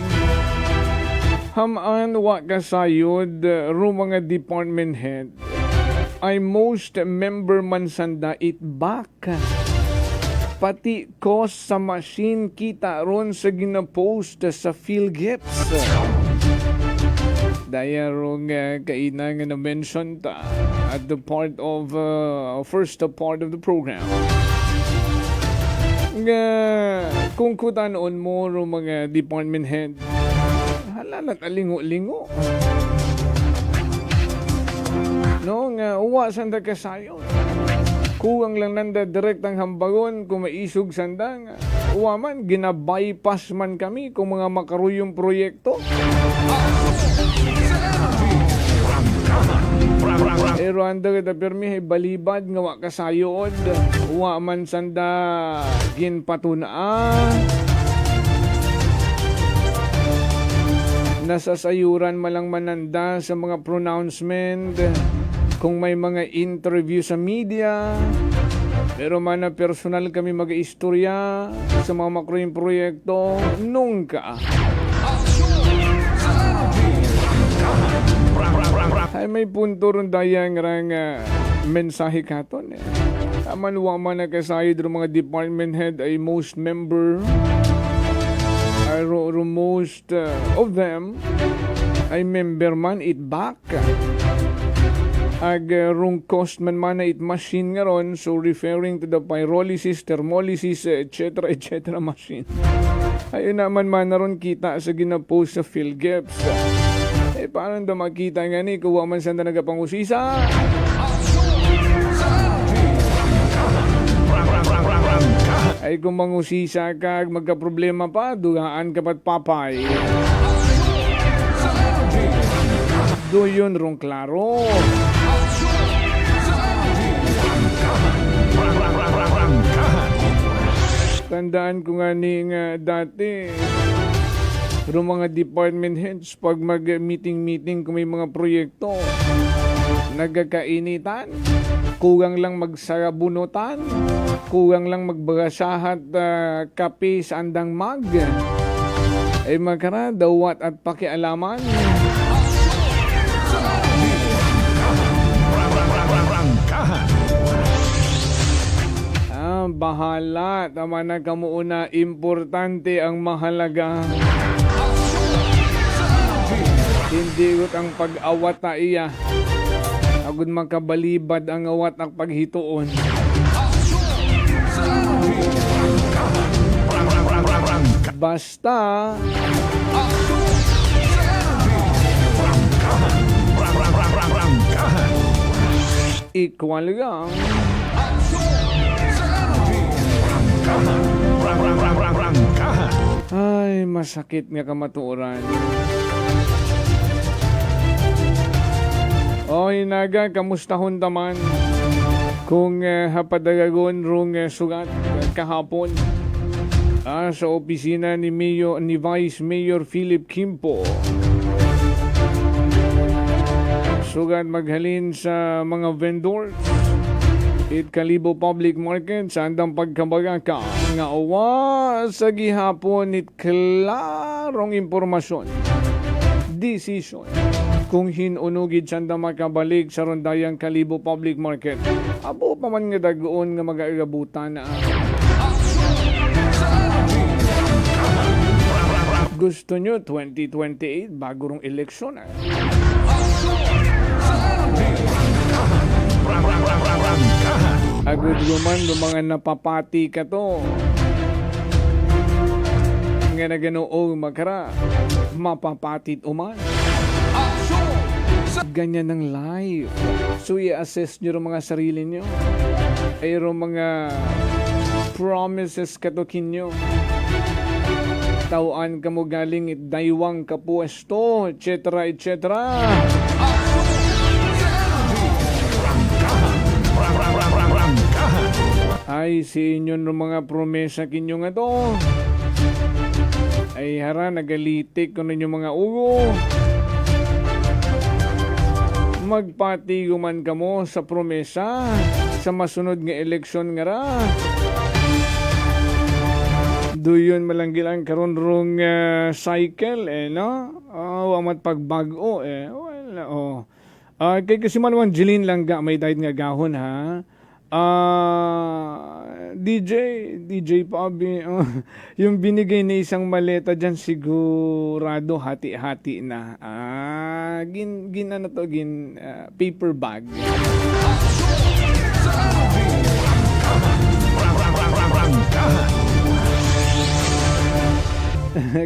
Hamaan wa kasayod ro mga department head. I most member man sanda it back. Pati cost sa machine kita ron sa ginapost sa PhilGips. Daya rong kainang na mention ta at the part of first part of the program. Nga kung kutanon mo ro mga department head, halalat alingo-lingo. No nga uwa sanda kasayon. Kuwang lang nanda direct ang hambagon kung maisog sanda nga. Uwa man gina-bypass man kami kung mga makaruyong proyekto. Pero anda kita pirmi balibad nga wa kasayood wa man sanda ginpatunaan nasasayuran malang mananda sa mga pronouncement, kung may mga interview sa media, pero mana personal kami mag-istorya sa mga makroing proyekto, nungka. Ay may punto ron dayang rang mensahe katon eh. Amanwa man na kasayod ron mga department head ay most member ay most of them ay member man it back ag rung cost man na it machine nga ron, so referring to the pyrolysis, thermolysis, etc. machine. Ayun naman man na ron kita sa ginapost sa PhilGeps. Paano da makita nga ni kuha man saan na nagapangusisa? Ay kung mangusisa ka, magka-problema pa, dugaan ka pat papay. Do yun rong klaro. Tandaan ko nga ni nga dati, pero mga department heads, pag mag-meeting kung may mga proyekto, nagkakainitan, kugang lang magsarabunutan, kugang lang magbagasahat kape sa andang mag, ay magkara, dawat at pakialaman. Bahala, tama na kamuuna, importante ang mahalaga. Hindi gut ang pag-awat ta iya. Agud makabalibad ang awat ang paghituon. Basta equal lang. Ay, masakit nga kamatuoran. Oy, naga, kamustahon taman? Kung hapadagagon rong sugat kahapon sa opisina ni Vice Mayor Philip Kimpo. Sugat maghalin sa mga vendors it Kalibo Public Market sa andang pagkabaga ka nga awa sa gihapon it klarong impormasyon decision kung hinunugid sa andang makabalik sa rondayang Kalibo Public Market. Abo pa man nga dagoon nga mag-agabutan na gusto nyo 2028 bago rong eleksyon agud guman do mga napapati ka to nga na ganoong makara mapapatit uman ganyan ng life. So i-assess nyo rin mga sarili nyo ay rin mga promises katokin nyo, tawaan ka mo galing daywang kapuesto, etc. Ay, si inyo ng mga promesa kinyo nga to. Ay, hara, nagalitik ko ninyo mga ugo. Magpati guman ka mo sa promesa sa masunod nga eleksyon nga ra. Doyon malanggilang karon rong cycle, no? Amat pagbago, Wala, kay kasi man Jeline lang ga, may dahil nga gahon, ha? DJ Pabi, yung binigay na isang maleta dyan sigurado hati-hati na. Paper bag.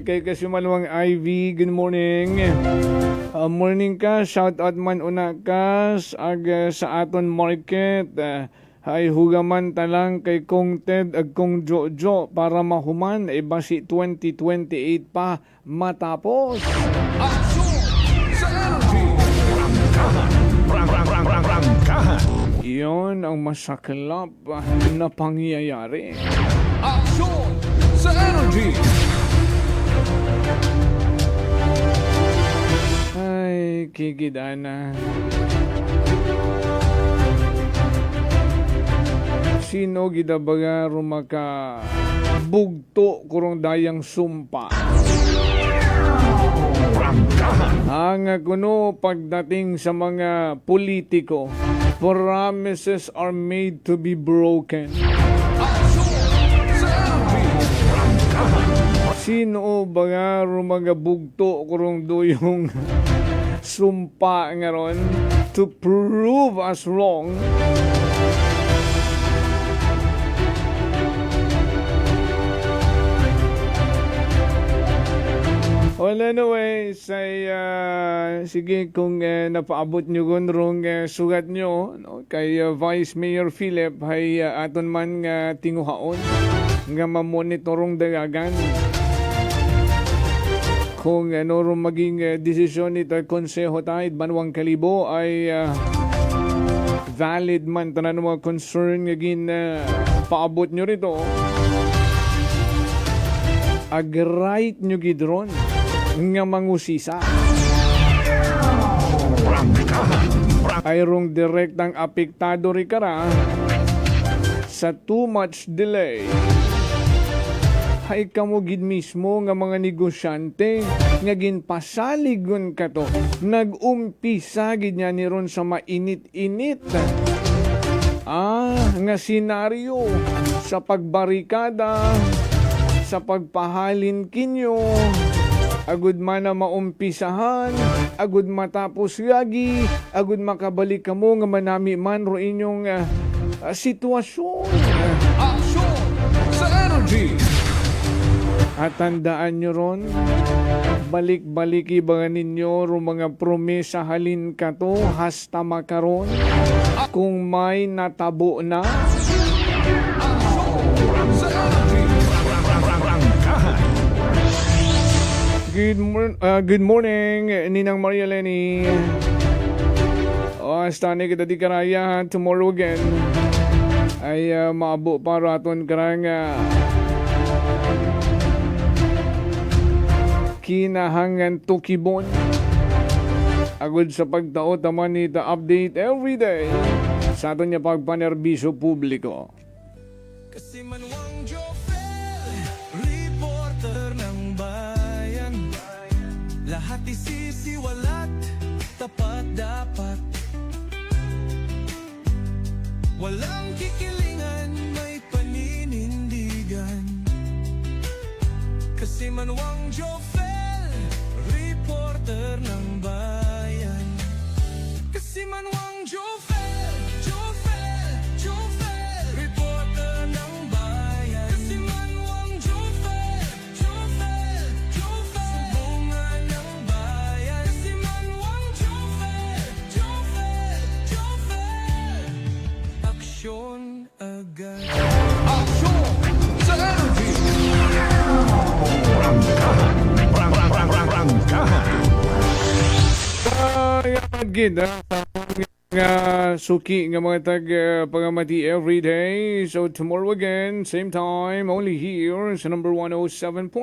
Kay kasi maluwang Ivy, good morning. Morning ka, shout out man una ka sa aton market. Hay hugaman talang kay Kong Ted ag Kong Jojo para mahuman basi 2028 pa matapos. Iyon ang masaklap na pangyayari. Aksyon sa energy! Ay, kikidana. Sino gidabaga rumaka bugto kurong dayang sumpa. Ang kuno pagdating sa mga politiko, promises are made to be broken. Sino baga rumaga bugto kurong doyong sumpa ngaron to prove us wrong? Well, anyway, sige kung napaabot nyo gunrong sugat nyo no, kay Vice Mayor Philip ay aton man nga tinguhaon nga mamonitorong dagagan kung ano ron maging desisyon nito konseho tayo Banwang Kalibo ay valid man tanan mga concern nga paabot nyo rito ag-right nyo gidron nga mangusisa ayrong direktang apektado ri kara sa too much delay ay kamugid mismo nga mga negosyante nga ginpasaligon kato nag-umpisa gid niya ni ron sa mainit-init nga senaryo sa pagbarikada sa pagpahalin kinyo agud man na maumpisahan, agud matapos yagi, agud makabalik kamo nga manami man ro inyong sitwasyon. Aksyon sa energy! At tandaan nyo ron, balik-baliki ba ninyo ro mga promesa halin ka to, hasta makaron, kung may natabo na. Aksyon sa energy! Good morning, Ninang Maria Lenny. Stani kita di karaya tomorrow again. Ay maabo para aton karang kinahangan tukibon. Agud sa pagtao taman ni the update every day sa aton niya pagpanerbisyo publiko. Kasi Manuang Jofel, reporter ng bayan. Lahat isisiwalat, tapat dapat. Walang kikilingan, may paninindigan. Kasi Manuang Jofel, reporter ng bayan. Kasi Manuang Jofel, Jofel, Jofel, reporter ng bayan. Kasi Manuang Jofel, Jofel, Jofel, sumbungan ng bayan. Kasi Manuang Jofel, Jofel, Jofel, aksyon agad. Aksyon sa energy! Gid nga suki nga mga tag pangamati every day. So tomorrow again, same time, only here sa number 107.7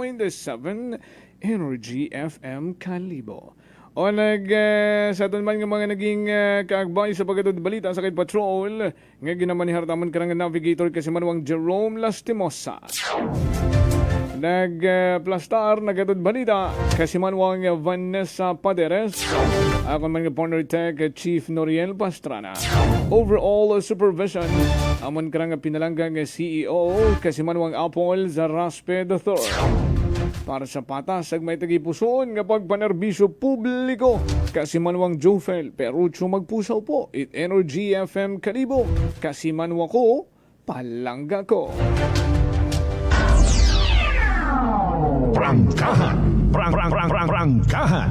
Energy FM Kalibo. O sa aton man nga mga naging kaagbay sa pagkatod balita sa Kid Patrol nga ginamanihar tamon karang navigator kasi Manuang Jerome Lastimosa. Nagplastar, nagatod balita kasi Manuang Vanessa Paderes. Ako man nga partner tech Chief Noriel Pastrana. Overall supervision amon karang pinalanggang CEO kasi Manuang Apol Zaraspe III. Para sa patas ag may tagipuson nga pagpanerbisyo publiko kasi Manuang Jofel Perucho magpusaw po it Energy FM Kalibo kasi Manwa ko palangga ko. Prangkahan. Prangkahan.